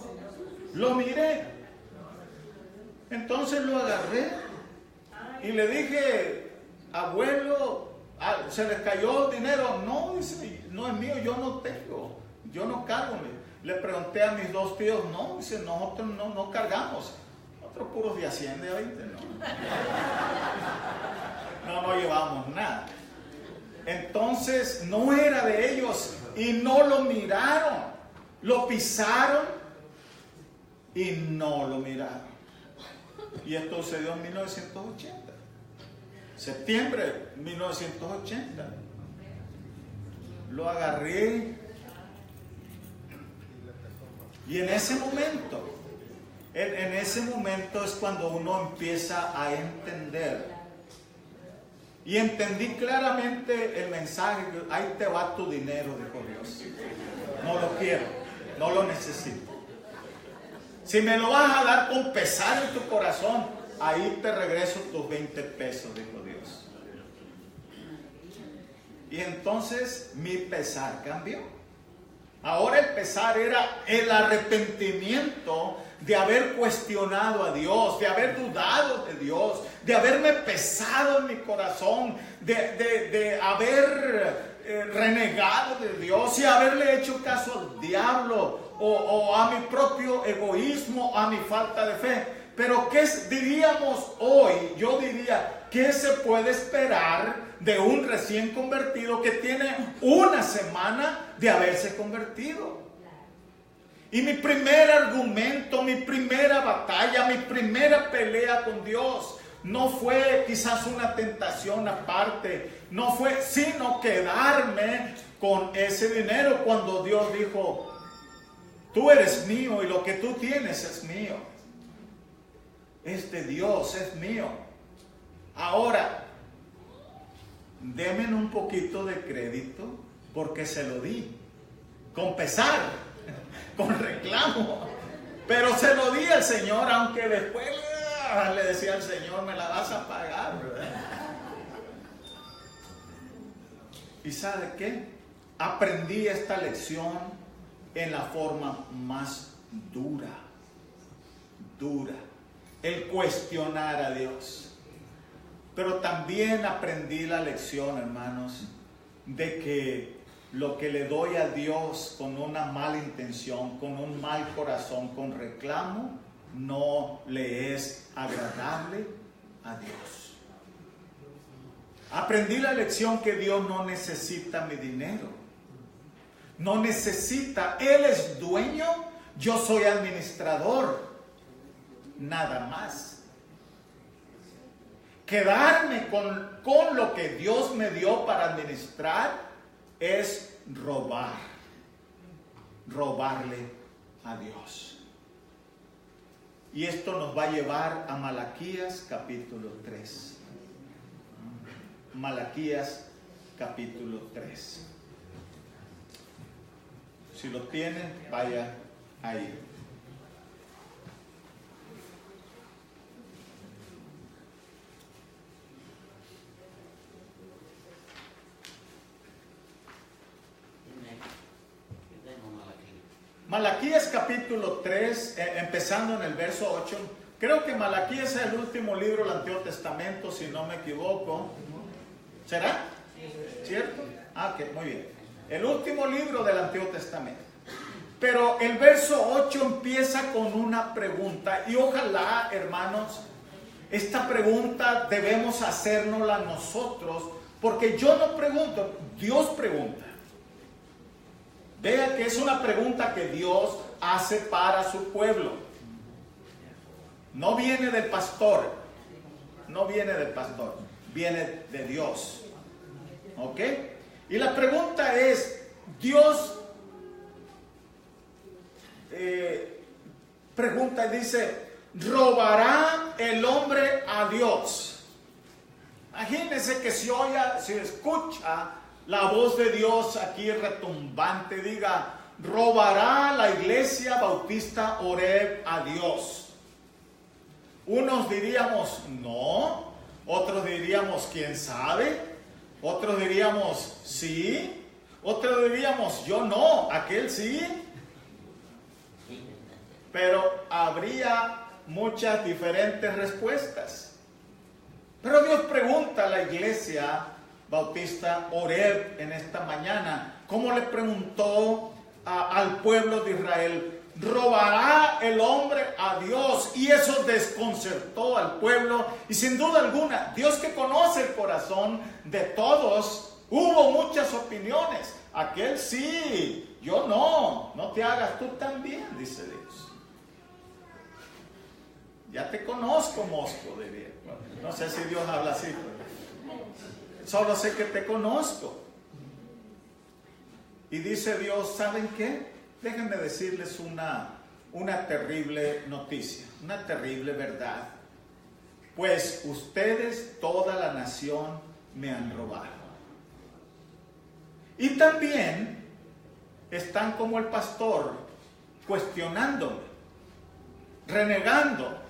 lo miré. Entonces lo agarré y le dije, abuelo, ¿se les cayó dinero? No, dice, no es mío, yo no tengo, yo no cargo. Le pregunté a mis dos tíos, no, dice, nosotros no cargamos. Nosotros puros de Hacienda, ¿viste? No llevamos nada. Entonces no era de ellos y no lo miraron, lo pisaron y no lo miraron. Y esto sucedió en 1980, septiembre de 1980. Lo agarré y en ese momento es cuando uno empieza a entender. Y entendí claramente el mensaje, ahí te va tu dinero, dijo Dios. No lo quiero, no lo necesito. Si me lo vas a dar con pesar en tu corazón, ahí te regreso tus 20 pesos, dijo Dios. Y entonces mi pesar cambió. Ahora el pesar era el arrepentimiento de haber cuestionado a Dios, de haber dudado de Dios, de haberme pesado en mi corazón, de haber renegado de Dios y haberle hecho caso al diablo o a mi propio egoísmo, a mi falta de fe. Pero ¿qué diríamos hoy? Yo diría, ¿qué se puede esperar de un recién convertido que tiene una semana de haberse convertido? Y mi primer argumento, mi primera batalla, mi primera pelea con Dios no fue quizás una tentación aparte, no fue sino quedarme con ese dinero cuando Dios dijo, tú eres mío y lo que tú tienes es mío. Este Dios es mío. Ahora, denme un poquito de crédito porque se lo di, con pesar, con reclamo, pero se lo di al Señor, aunque después le decía al Señor, me la vas a pagar, ¿verdad? ¿Y sabe qué? Aprendí esta lección en la forma más dura, el cuestionar a Dios. Pero también aprendí la lección, hermanos, de que lo que le doy a Dios con una mala intención, con un mal corazón, con reclamo, no le es agradable a Dios. Aprendí la lección que Dios no necesita mi dinero. No necesita, Él es dueño, yo soy administrador. Nada más. Quedarme con lo que Dios me dio para administrar es robarle a Dios. Y esto nos va a llevar a Malaquías capítulo 3. Malaquías capítulo 3. Si lo tienen, vaya ahí. Malaquías capítulo 3, empezando en el verso 8. Creo que Malaquías es el último libro del Antiguo Testamento, si no me equivoco. ¿Será? ¿Cierto? Ah, ok, muy bien. El último libro del Antiguo Testamento. Pero el verso 8 empieza con una pregunta. Y ojalá, hermanos, esta pregunta debemos hacérnosla nosotros, porque yo no pregunto, Dios pregunta. Vea que es una pregunta que Dios hace para su pueblo. No viene del pastor, no viene del pastor, viene de Dios. ¿Ok? Y la pregunta es, Dios pregunta y dice, ¿robará el hombre a Dios? Imagínense que si escucha la voz de Dios aquí retumbante, diga, ¿robará la iglesia bautista Oreb a Dios? Unos diríamos, no. Otros diríamos, ¿quién sabe? Otros diríamos, sí. Otros diríamos, yo no, aquel sí. Pero habría muchas diferentes respuestas. Pero Dios pregunta a la iglesia bautista Oreb en esta mañana, como le preguntó al pueblo de Israel, ¿robará el hombre a Dios? Y eso desconcertó al pueblo, y sin duda alguna, Dios que conoce el corazón de todos, hubo muchas opiniones. Aquel sí, yo no, no te hagas tú también, dice Dios. Ya te conozco, mosco, diría. No sé si Dios habla así, pero solo sé que te conozco. Y dice Dios, ¿saben qué? Déjenme decirles una terrible noticia, una terrible verdad. Pues ustedes, toda la nación, me han robado. Y también están como el pastor, cuestionándome, renegando,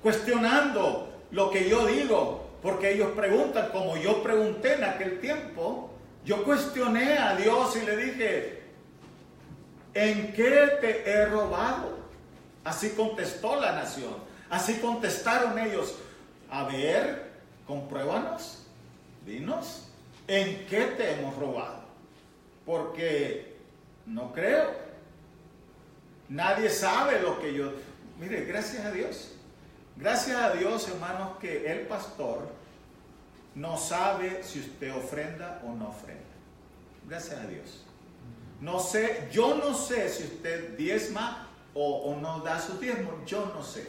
cuestionando lo que yo digo, porque ellos preguntan, como yo pregunté en aquel tiempo, yo cuestioné a Dios y le dije, ¿en qué te he robado? Así contestó la nación, así contestaron ellos, a ver, compruébanos, dinos, ¿en qué te hemos robado? Porque no creo, nadie sabe lo que yo, mire, gracias a Dios, hermanos, que el pastor no sabe si usted ofrenda o no ofrenda. Gracias a Dios. No sé, yo no sé si usted diezma o no da su diezmo. Yo no sé.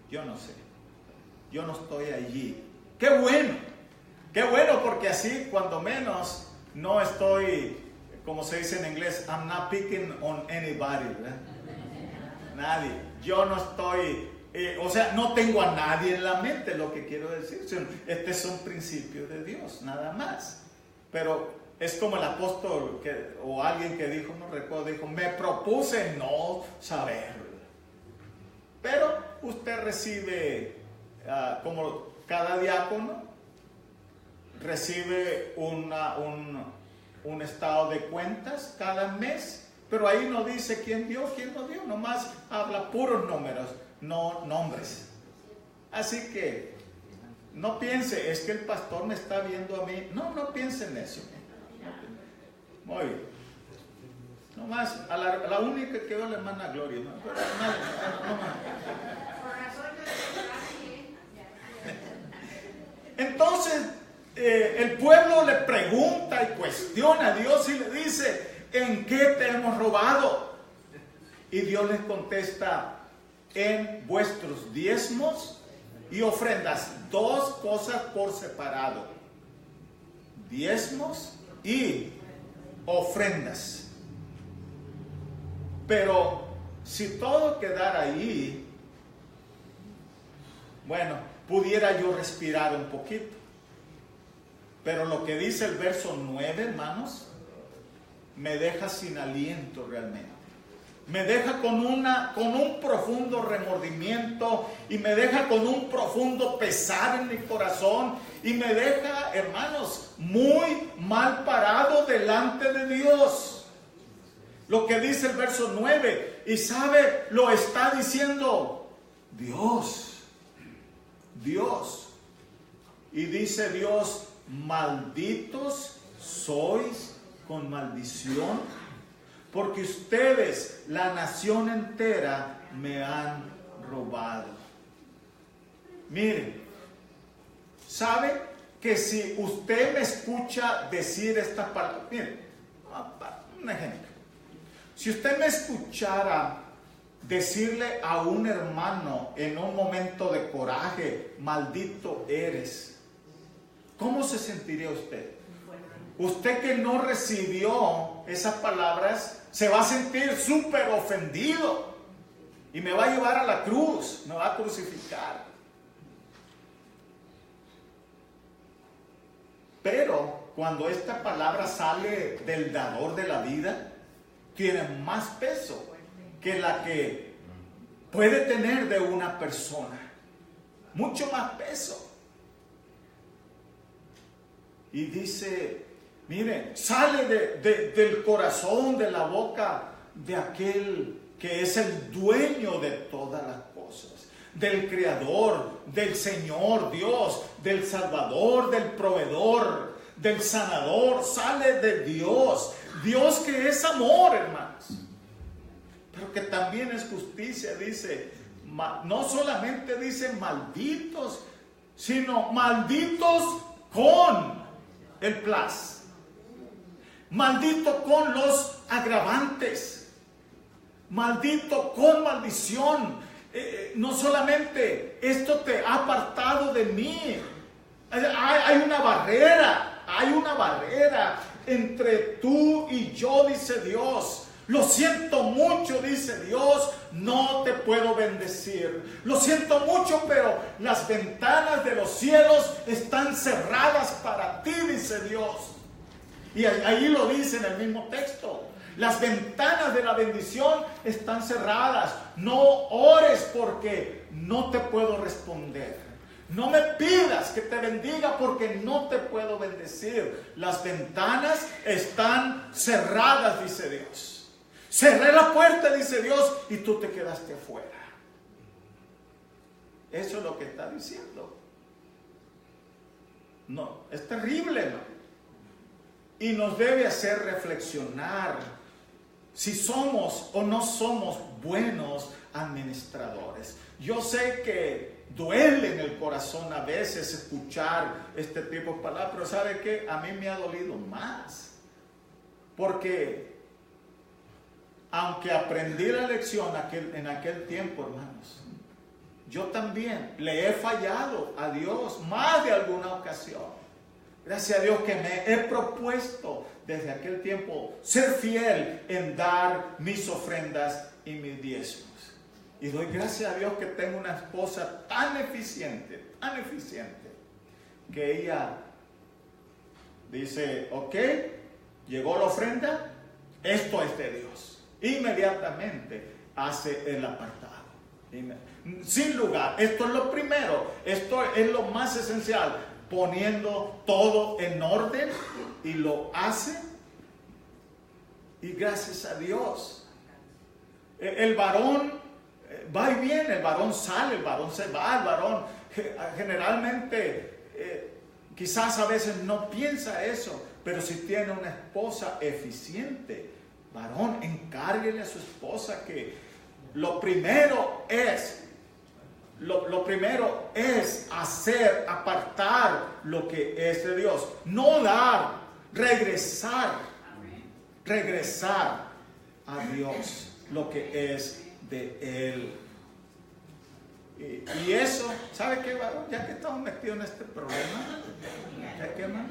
Yo no estoy allí. ¡Qué bueno! ¡Qué bueno! Porque así, cuando menos, no estoy, como se dice en inglés, I'm not picking on anybody, ¿verdad? Nadie. Yo no estoy... no tengo a nadie en la mente, lo que quiero decir. Estos son principios de Dios, nada más. Pero es como el apóstol o alguien que dijo, no recuerdo, dijo, me propuse no saber. Pero usted recibe, como cada diácono, recibe un estado de cuentas cada mes. Pero ahí no dice quién dio, quién no dio, nomás habla puros números, no nombres. Así que no piense, es que el pastor me está viendo a mí. No piense en eso. Muy bien. Nomás a la única que Dios le manda gloria. ¿No? Pero, entonces el pueblo le pregunta y cuestiona a Dios y le dice, ¿en qué te hemos robado? Y Dios les contesta, en vuestros diezmos y ofrendas. Dos cosas por separado: diezmos y ofrendas. Pero si todo quedara ahí, bueno, pudiera yo respirar un poquito. Pero lo que dice el verso 9, hermanos, me deja sin aliento realmente. Me deja con un profundo remordimiento y me deja con un profundo pesar en mi corazón y me deja, hermanos, muy mal parado delante de Dios. Lo que dice el verso 9, y sabe, lo está diciendo Dios. Y dice Dios, malditos sois con maldición, porque ustedes, la nación entera, me han robado. Mire, ¿sabe que si usted me escucha decir esta palabra? Mire, un ejemplo. Si usted me escuchara decirle a un hermano en un momento de coraje, maldito eres, ¿cómo se sentiría usted? Usted que no recibió esas palabras se va a sentir súper ofendido y me va a llevar a la cruz, me va a crucificar. Pero cuando esta palabra sale del dador de la vida, tiene más peso que la que puede tener de una persona. Mucho más peso. Y dice, mire, sale del corazón, de la boca de aquel que es el dueño de todas las cosas, del Creador, del Señor Dios, del Salvador, del Proveedor, del Sanador. Sale de Dios, Dios que es amor, hermanos, pero que también es justicia. Dice, no solamente dice malditos, sino malditos con el plus, maldito con los agravantes, maldito con maldición. No solamente esto te ha apartado de mí, hay una barrera entre tú y yo, dice Dios. Lo siento mucho, dice Dios, no te puedo bendecir. Lo siento mucho, pero las ventanas de los cielos están cerradas para ti, dice Dios. Y ahí lo dice en el mismo texto. Las ventanas de la bendición están cerradas. No ores porque no te puedo responder. No me pidas que te bendiga porque no te puedo bendecir. Las ventanas están cerradas, dice Dios. Cerré la puerta, dice Dios, y tú te quedaste afuera. Eso es lo que está diciendo. No, es terrible, ¿no? Y nos debe hacer reflexionar si somos o no somos buenos administradores. Yo sé que duele en el corazón a veces escuchar este tipo de palabras, pero ¿sabe qué? A mí me ha dolido más. Porque aunque aprendí la lección en aquel tiempo, hermanos, yo también le he fallado a Dios más de alguna ocasión. Gracias a Dios que me he propuesto desde aquel tiempo ser fiel en dar mis ofrendas y mis diezmos. Y doy gracias a Dios que tengo una esposa tan eficiente, que ella dice, ok, llegó la ofrenda, esto es de Dios. Inmediatamente hace el apartado. Sin lugar, esto es lo primero, esto es lo más esencial, poniendo todo en orden, y lo hace. Y gracias a Dios, el varón va y viene, el varón sale, el varón se va, el varón generalmente quizás a veces no piensa eso, pero si tiene una esposa eficiente, varón, encárguele a su esposa que lo primero es hacer, apartar lo que es de Dios, no dar, regresar a Dios lo que es de Él. Y eso, ¿sabe qué, varón? Ya que estamos metidos en este problema, ¿ya qué, hermano?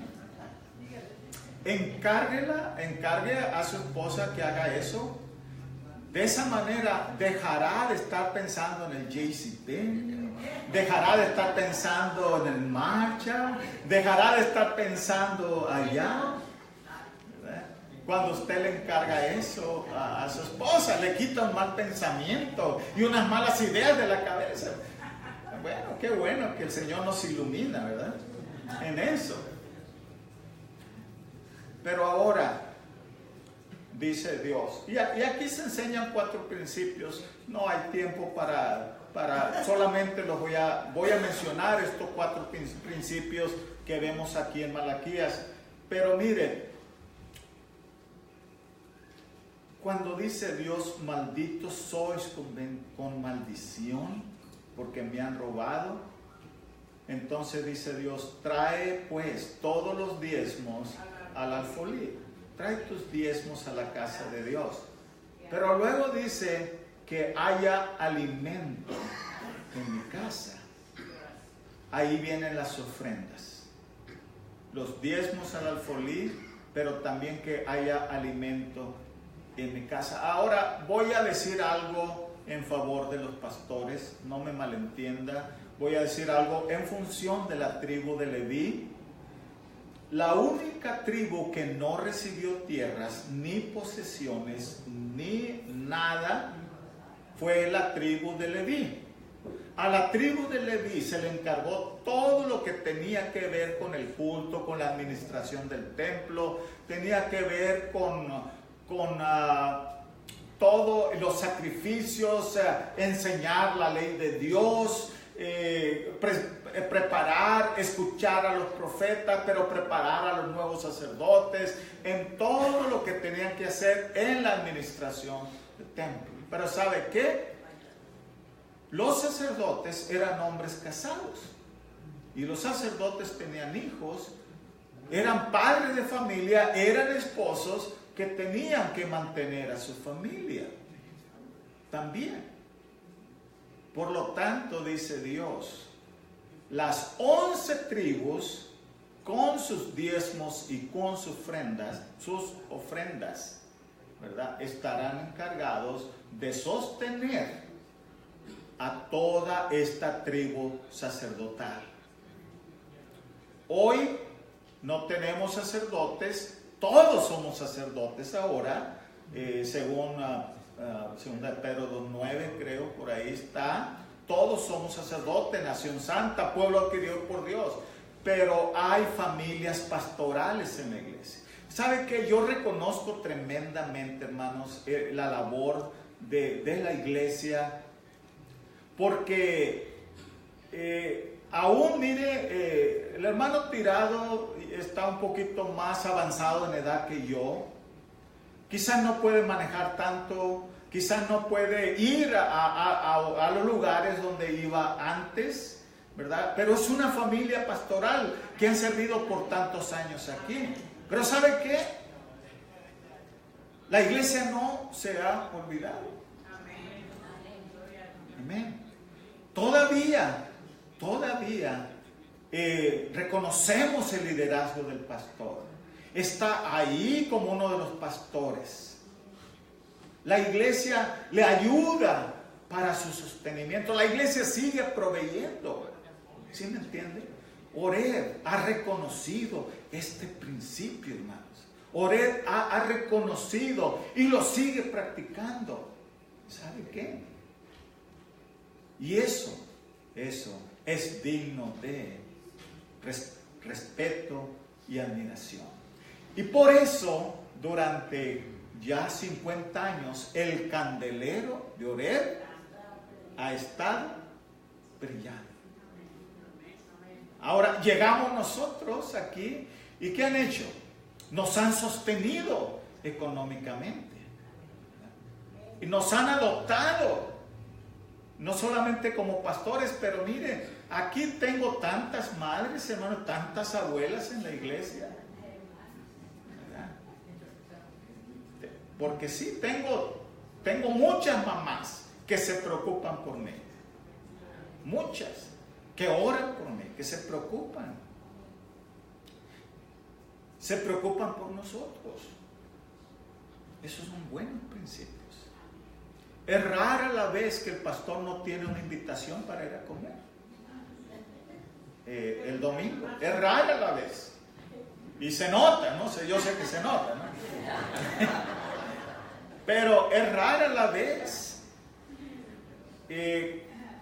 Encargue a su esposa que haga eso. De esa manera dejará de estar pensando en el JCPenney, dejará de estar pensando en el Marshall, dejará de estar pensando allá. ¿Verdad? Cuando usted le encarga eso a su esposa, le quita un mal pensamiento y unas malas ideas de la cabeza. Bueno, qué bueno que el Señor nos ilumina, ¿verdad? En eso. Pero ahora, dice Dios, y aquí se enseñan 4 principios. No hay tiempo para solamente los voy a mencionar estos 4 principios que vemos aquí en Malaquías. Pero mire, cuando dice Dios, malditos sois con maldición, porque me han robado, Entonces dice Dios, trae pues todos los diezmos al alfolí. Trae tus diezmos a la casa de Dios. Pero luego dice que haya alimento en mi casa. Ahí vienen las ofrendas. Los diezmos al alfolí, pero también que haya alimento en mi casa. Ahora voy a decir algo en favor de los pastores, no me malentienda. Voy a decir algo en función de la tribu de Leví. La única tribu que no recibió tierras, ni posesiones, ni nada, fue la tribu de Leví. A la tribu de Leví se le encargó todo lo que tenía que ver con el culto, con la administración del templo, tenía que ver con todos los sacrificios, enseñar la ley de Dios, preparar, escuchar a los profetas, pero preparar a los nuevos sacerdotes, en todo lo que tenían que hacer en la administración del templo. Pero ¿sabe qué? Los sacerdotes eran hombres casados y los sacerdotes tenían hijos, eran padres de familia, eran esposos que tenían que mantener a su familia también. Por lo tanto, dice Dios, las 11 tribus con sus diezmos y con sus ofrendas, ¿verdad?, estarán encargados de sostener a toda esta tribu sacerdotal. Hoy no tenemos sacerdotes, todos somos sacerdotes ahora, según 2 Pedro 2:9, creo, por ahí está. Todos somos sacerdotes, nación santa, pueblo adquirido por Dios. Pero hay familias pastorales en la iglesia. ¿Sabe qué? Yo reconozco tremendamente, hermanos, la labor de la iglesia. Porque aún, mire, el hermano Tirado está un poquito más avanzado en edad que yo. Quizás no puede manejar tanto, quizás no puede ir a los lugares donde iba antes, ¿verdad? Pero es una familia pastoral que han servido por tantos años aquí. Pero ¿sabe qué? La iglesia no se ha olvidado. Amén. Todavía reconocemos el liderazgo del pastor. Está ahí como uno de los pastores. La iglesia le ayuda para su sostenimiento. La iglesia sigue proveyendo. ¿Sí me entiende? Oreb ha reconocido este principio, hermanos. Oreb ha reconocido y lo sigue practicando. ¿Sabe qué? Y eso es digno de respeto y admiración. Y por eso, durante ya 50 años, el candelero de Oreb ha estado brillando. Ahora llegamos nosotros aquí, ¿y qué han hecho? Nos han sostenido económicamente. Y nos han adoptado. No solamente como pastores, pero miren, aquí tengo tantas madres, hermanos, tantas abuelas en la iglesia. ¿Verdad? Porque sí, tengo muchas mamás que se preocupan por mí. Muchas que oran por mí, que se preocupan. Se preocupan por nosotros. Esos son buenos principios. Es rara la vez que el pastor no tiene una invitación para ir a comer el domingo. Es rara la vez. Y se nota, ¿no? Yo sé que se nota, ¿no? Pero es rara la vez.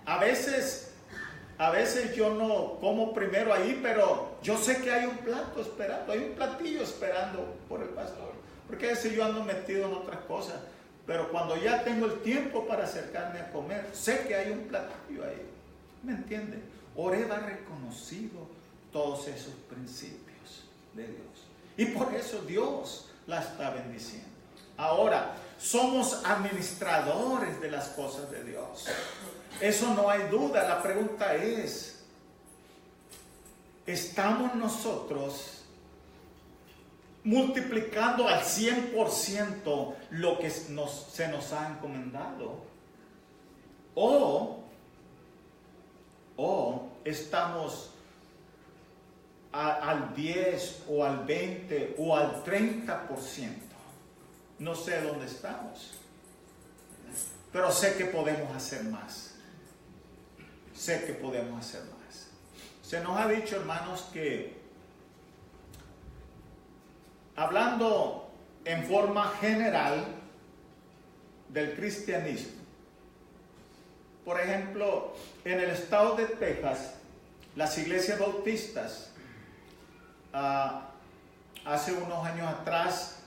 A veces yo no como primero ahí, pero yo sé que hay un plato esperando, hay un platillo esperando por el pastor. Porque a veces yo ando metido en otras cosas. Pero cuando ya tengo el tiempo para acercarme a comer, sé que hay un platillo ahí. ¿Me entienden? Oreb ha reconocido todos esos principios de Dios. Y por eso Dios la está bendiciendo. Ahora, somos administradores de las cosas de Dios. Eso no hay duda. La pregunta es, estamos nosotros multiplicando al 100% lo que se nos ha encomendado? O estamos al 10 o al 20 o al 30%. No sé dónde estamos, pero sé que podemos hacer más. Sé que podemos hacer más. Se nos ha dicho, hermanos, que hablando en forma general del cristianismo, por ejemplo, en el estado de Texas, las iglesias bautistas, hace unos años atrás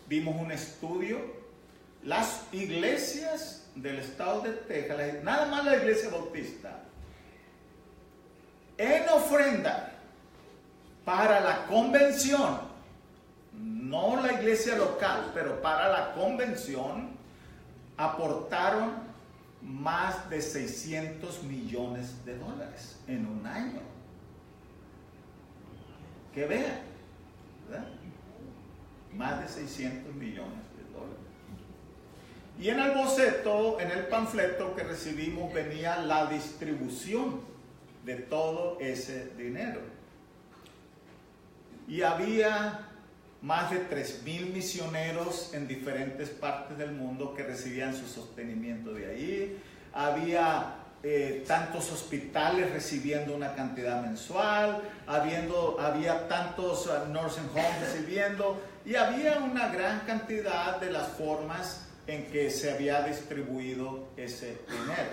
vimos un estudio. Las iglesias del estado de Texas, nada más la iglesia bautista, en ofrenda para la convención, no la iglesia local, pero para la convención, aportaron más de $600 millones en un año. Que vean, ¿verdad? Más de $600 millones. Y en el boceto, en el panfleto que recibimos, venía la distribución de todo ese dinero. Y había más de 3,000 misioneros en diferentes partes del mundo que recibían su sostenimiento de ahí. Había tantos hospitales recibiendo una cantidad mensual, había tantos nursing homes recibiendo, y había una gran cantidad de las formas en que se había distribuido ese dinero.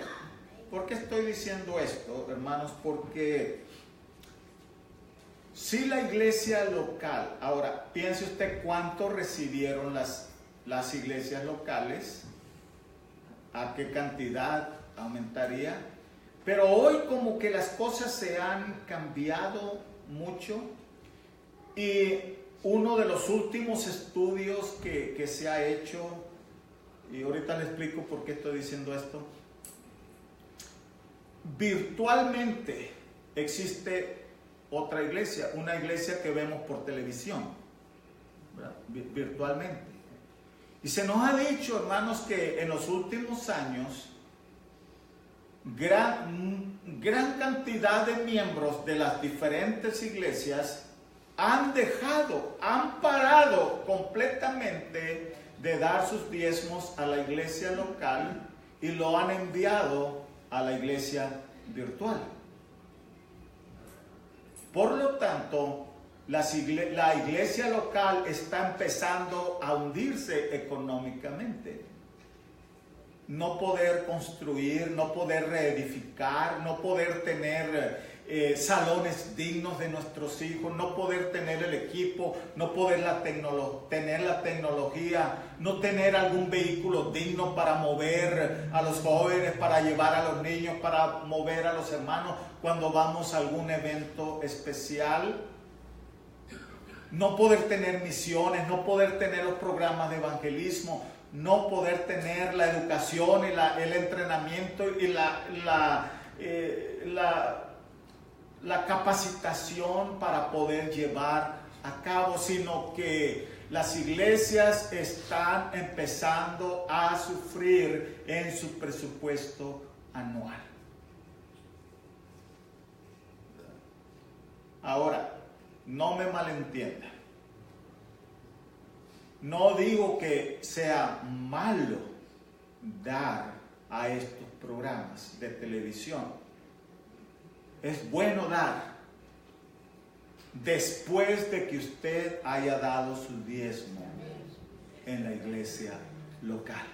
¿Por qué estoy diciendo esto, hermanos? Porque si la iglesia local, ahora piense usted cuánto recibieron las iglesias locales, a qué cantidad aumentaría, pero hoy como que las cosas se han cambiado mucho, y uno de los últimos estudios que se ha hecho, y ahorita le explico por qué estoy diciendo esto, virtualmente existe otra iglesia, una iglesia que vemos por televisión, ¿verdad? Virtualmente. Y se nos ha dicho, hermanos, que en los últimos años gran cantidad de miembros de las diferentes iglesias han parado completamente de dar sus diezmos a la iglesia local y lo han enviado a la iglesia virtual. Por lo tanto, la iglesia local está empezando a hundirse económicamente. No poder construir, no poder reedificar, no poder tener salones dignos de nuestros hijos, no poder tener el equipo, no poder tener la tecnología, no tener algún vehículo digno para mover a los jóvenes, para llevar a los niños, para mover a los hermanos cuando vamos a algún evento especial. No poder tener misiones, no poder tener los programas de evangelismo, no poder tener la educación y el entrenamiento y la capacitación para poder llevar a cabo, sino que las iglesias están empezando a sufrir en su presupuesto anual. Ahora, no me malentienda. No digo que sea malo dar a estos programas de televisión. Es bueno dar después de que usted haya dado su diezmo en la iglesia local.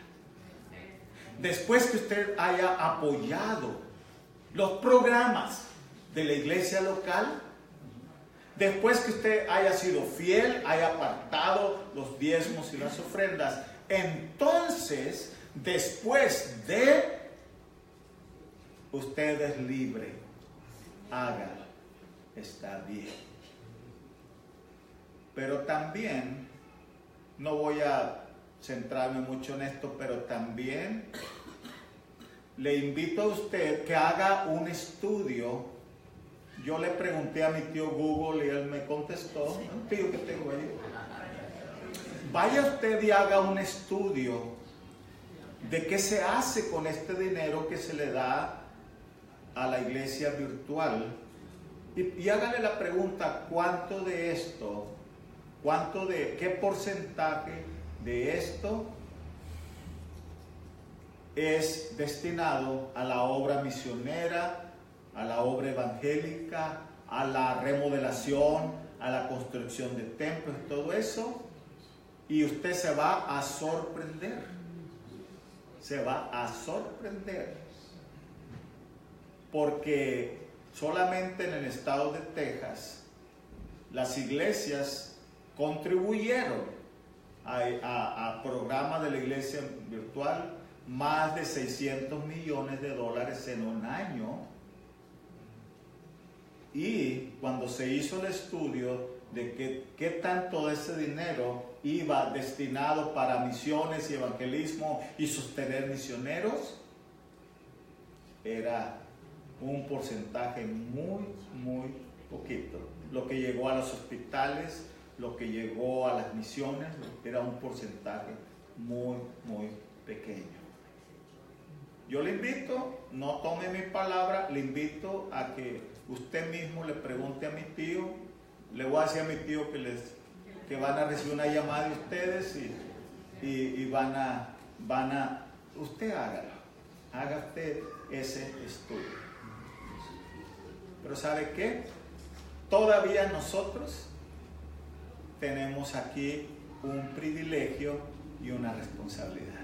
Después que usted haya apoyado los programas de la iglesia local. Después que usted haya sido fiel, haya apartado los diezmos y las ofrendas, entonces, después de, usted es libre, hágalo, está bien. Pero también, no voy a centrarme mucho en esto, pero también le invito a usted que haga un estudio Yo le pregunté a mi tío Google y él me contestó, un tío que tengo ahí. Vaya usted y haga un estudio de qué se hace con este dinero que se le da a la iglesia virtual. Y hágale la pregunta, ¿cuánto de esto, qué porcentaje de esto es destinado a la obra misionera, a la obra evangélica, a la remodelación, a la construcción de templos, todo eso? Y usted se va a sorprender. Se va a sorprender. Porque solamente en el estado de Texas, las iglesias contribuyeron a programa de la iglesia virtual más de $600 millones en un año. Y cuando se hizo el estudio de qué tanto de ese dinero iba destinado para misiones y evangelismo y sostener misioneros, era un porcentaje muy, muy poquito. Lo que llegó a los hospitales, lo que llegó a las misiones, era un porcentaje muy, muy pequeño. Yo le invito, no tome mi palabra, le invito a que usted mismo le pregunte a mi tío. Le voy a decir a mi tío que van a recibir una llamada de ustedes y van a, usted hágalo, haga usted ese estudio. Pero ¿sabe qué? Todavía nosotros tenemos aquí un privilegio y una responsabilidad.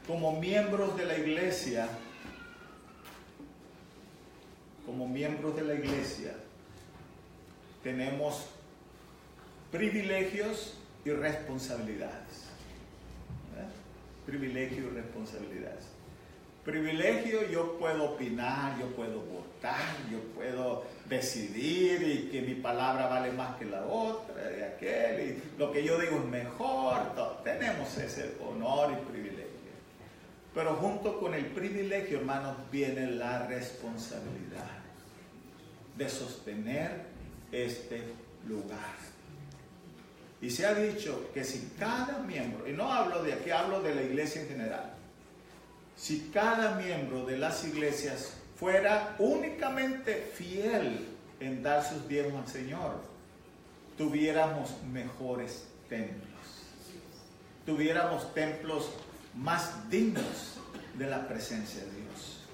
Como miembros de la iglesia, tenemos privilegios y responsabilidades. ¿Verdad? Privilegios y responsabilidades. Privilegio, yo puedo opinar, yo puedo votar, yo puedo decidir y que mi palabra vale más que la otra, de aquel, y lo que yo digo es mejor. Tenemos ese honor y privilegio. Pero junto con el privilegio, hermanos, viene la responsabilidad de sostener este lugar. Y se ha dicho que si cada miembro, y no hablo de aquí, hablo de la iglesia en general, si cada miembro de las iglesias fuera únicamente fiel en dar sus diezmos al Señor, tuviéramos mejores templos. Tuviéramos templos más dignos de la presencia de Dios.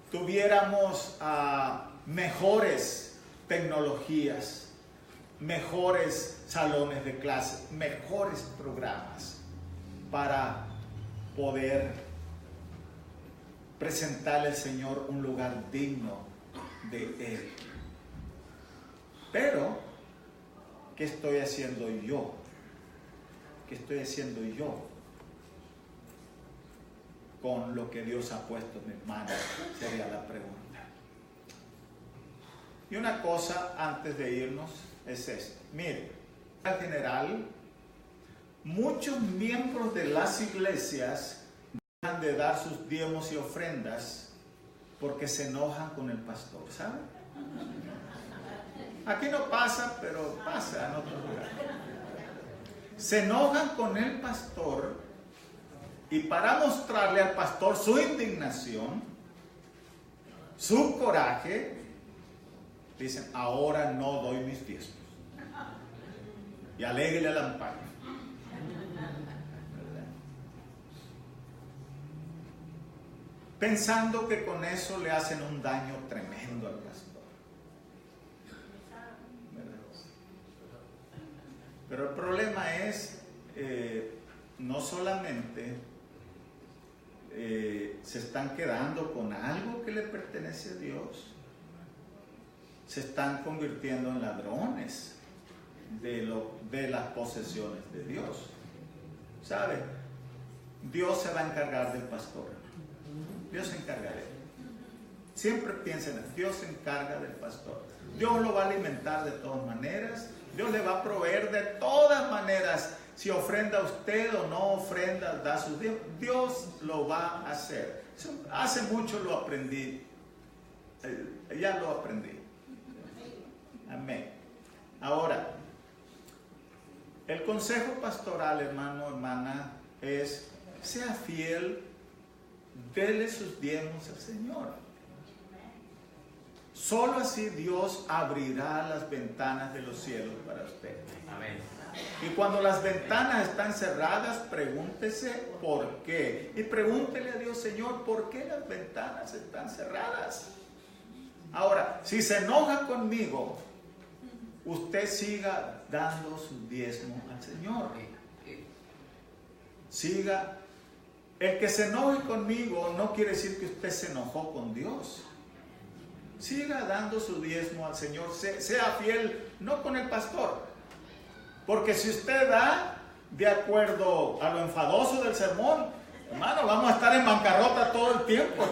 Tuviéramos mejores tecnologías, mejores salones de clase, mejores programas para poder presentarle al Señor un lugar digno de Él. Pero, ¿qué estoy haciendo yo? ¿Qué estoy haciendo yo con lo que Dios ha puesto en mis manos? Sería la pregunta. Y una cosa antes de irnos es esto. Mire, en general, muchos miembros de las iglesias dejan de dar sus diezmos y ofrendas porque se enojan con el pastor, ¿saben? Aquí no pasa, pero pasa en otros lugares. Se enojan con el pastor y para mostrarle al pastor su indignación, su coraje, dicen, ahora no doy mis diezmos. Y aléguele al amparo. Pensando que con eso le hacen un daño tremendo al pastor. Pero el problema es, no solamente se están quedando con algo que le pertenece a Dios, se están convirtiendo en ladrones de las posesiones de Dios. ¿Sabe? Dios se va a encargar del pastor. Dios se encarga de él. Siempre piensen, Dios se encarga del pastor. Dios lo va a alimentar de todas maneras. Dios le va a proveer de todas maneras. Si ofrenda usted o no ofrenda, da sus diezmos, Dios lo va a hacer. Hace mucho lo aprendí. Ya lo aprendí. Amén. Ahora, el consejo pastoral, hermano, hermana, es: sea fiel, dele sus diezmos al Señor. Solo así Dios abrirá las ventanas de los cielos para usted.
Amén.
Y cuando las ventanas están cerradas, pregúntese por qué. Y pregúntele a Dios: Señor, ¿por qué las ventanas están cerradas? Ahora, si se enoja conmigo, usted siga dando su diezmo al Señor. Siga. El que se enoje conmigo no quiere decir que usted se enojó con Dios. Siga dando su diezmo al Señor. Sea fiel, no con el pastor. Porque si usted da de acuerdo a lo enfadoso del sermón, hermano, vamos a estar en bancarrota todo el tiempo,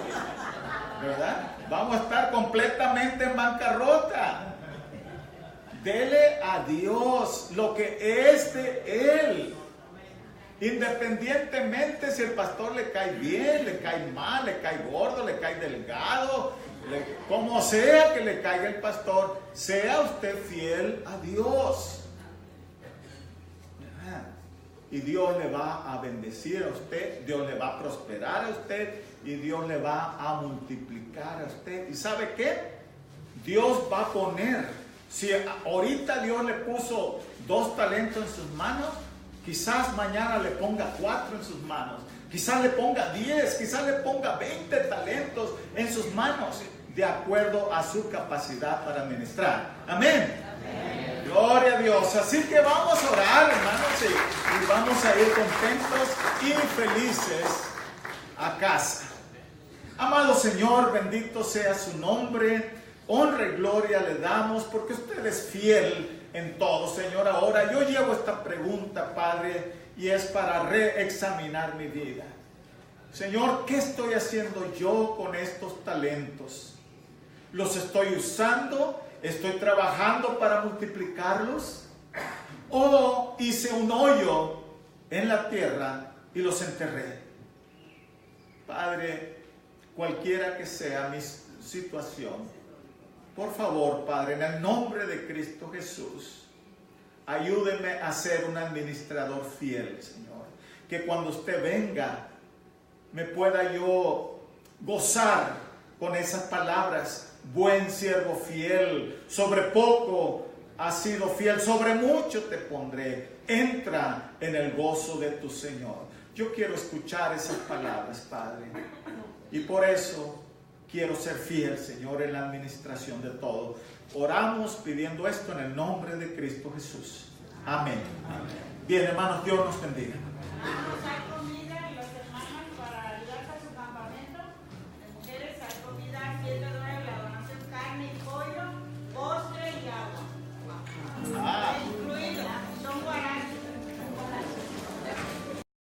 ¿verdad? Vamos a estar completamente en bancarrota. Dele a Dios lo que es de Él. Independientemente si el pastor le cae bien, le cae mal, le cae gordo, le cae delgado, como sea que le caiga el pastor, sea usted fiel a Dios. Y Dios le va a bendecir a usted, Dios le va a prosperar a usted y Dios le va a multiplicar a usted. ¿Y sabe qué? Dios va a poner, si ahorita Dios le puso 2 talentos en sus manos, quizás mañana le ponga 4 en sus manos, quizás le ponga 10, quizás le ponga 20 talentos en sus manos, de acuerdo a su capacidad para ministrar. Amén. Amén. Gloria a Dios. Así que vamos a orar, hermanos, y vamos a ir contentos y felices a casa. Amado Señor, bendito sea su nombre. Honra y gloria le damos porque usted es fiel en todo, Señor. Ahora yo llevo esta pregunta, Padre, y es para reexaminar mi vida. Señor, ¿qué estoy haciendo yo con estos talentos? ¿Los estoy usando? ¿Estoy trabajando para multiplicarlos? ¿O hice un hoyo en la tierra y los enterré? Padre, cualquiera que sea mi situación, por favor, Padre, en el nombre de Cristo Jesús, ayúdeme a ser un administrador fiel, Señor. Que cuando usted venga, me pueda yo gozar con esas palabras: buen siervo fiel, sobre poco has sido fiel, sobre mucho te pondré, entra en el gozo de tu Señor. Yo quiero escuchar esas palabras, Padre, y por eso quiero ser fiel, Señor, en la administración de todo. Oramos pidiendo esto en el nombre de Cristo Jesús. Amén. Bien, hermanos, Dios nos bendiga.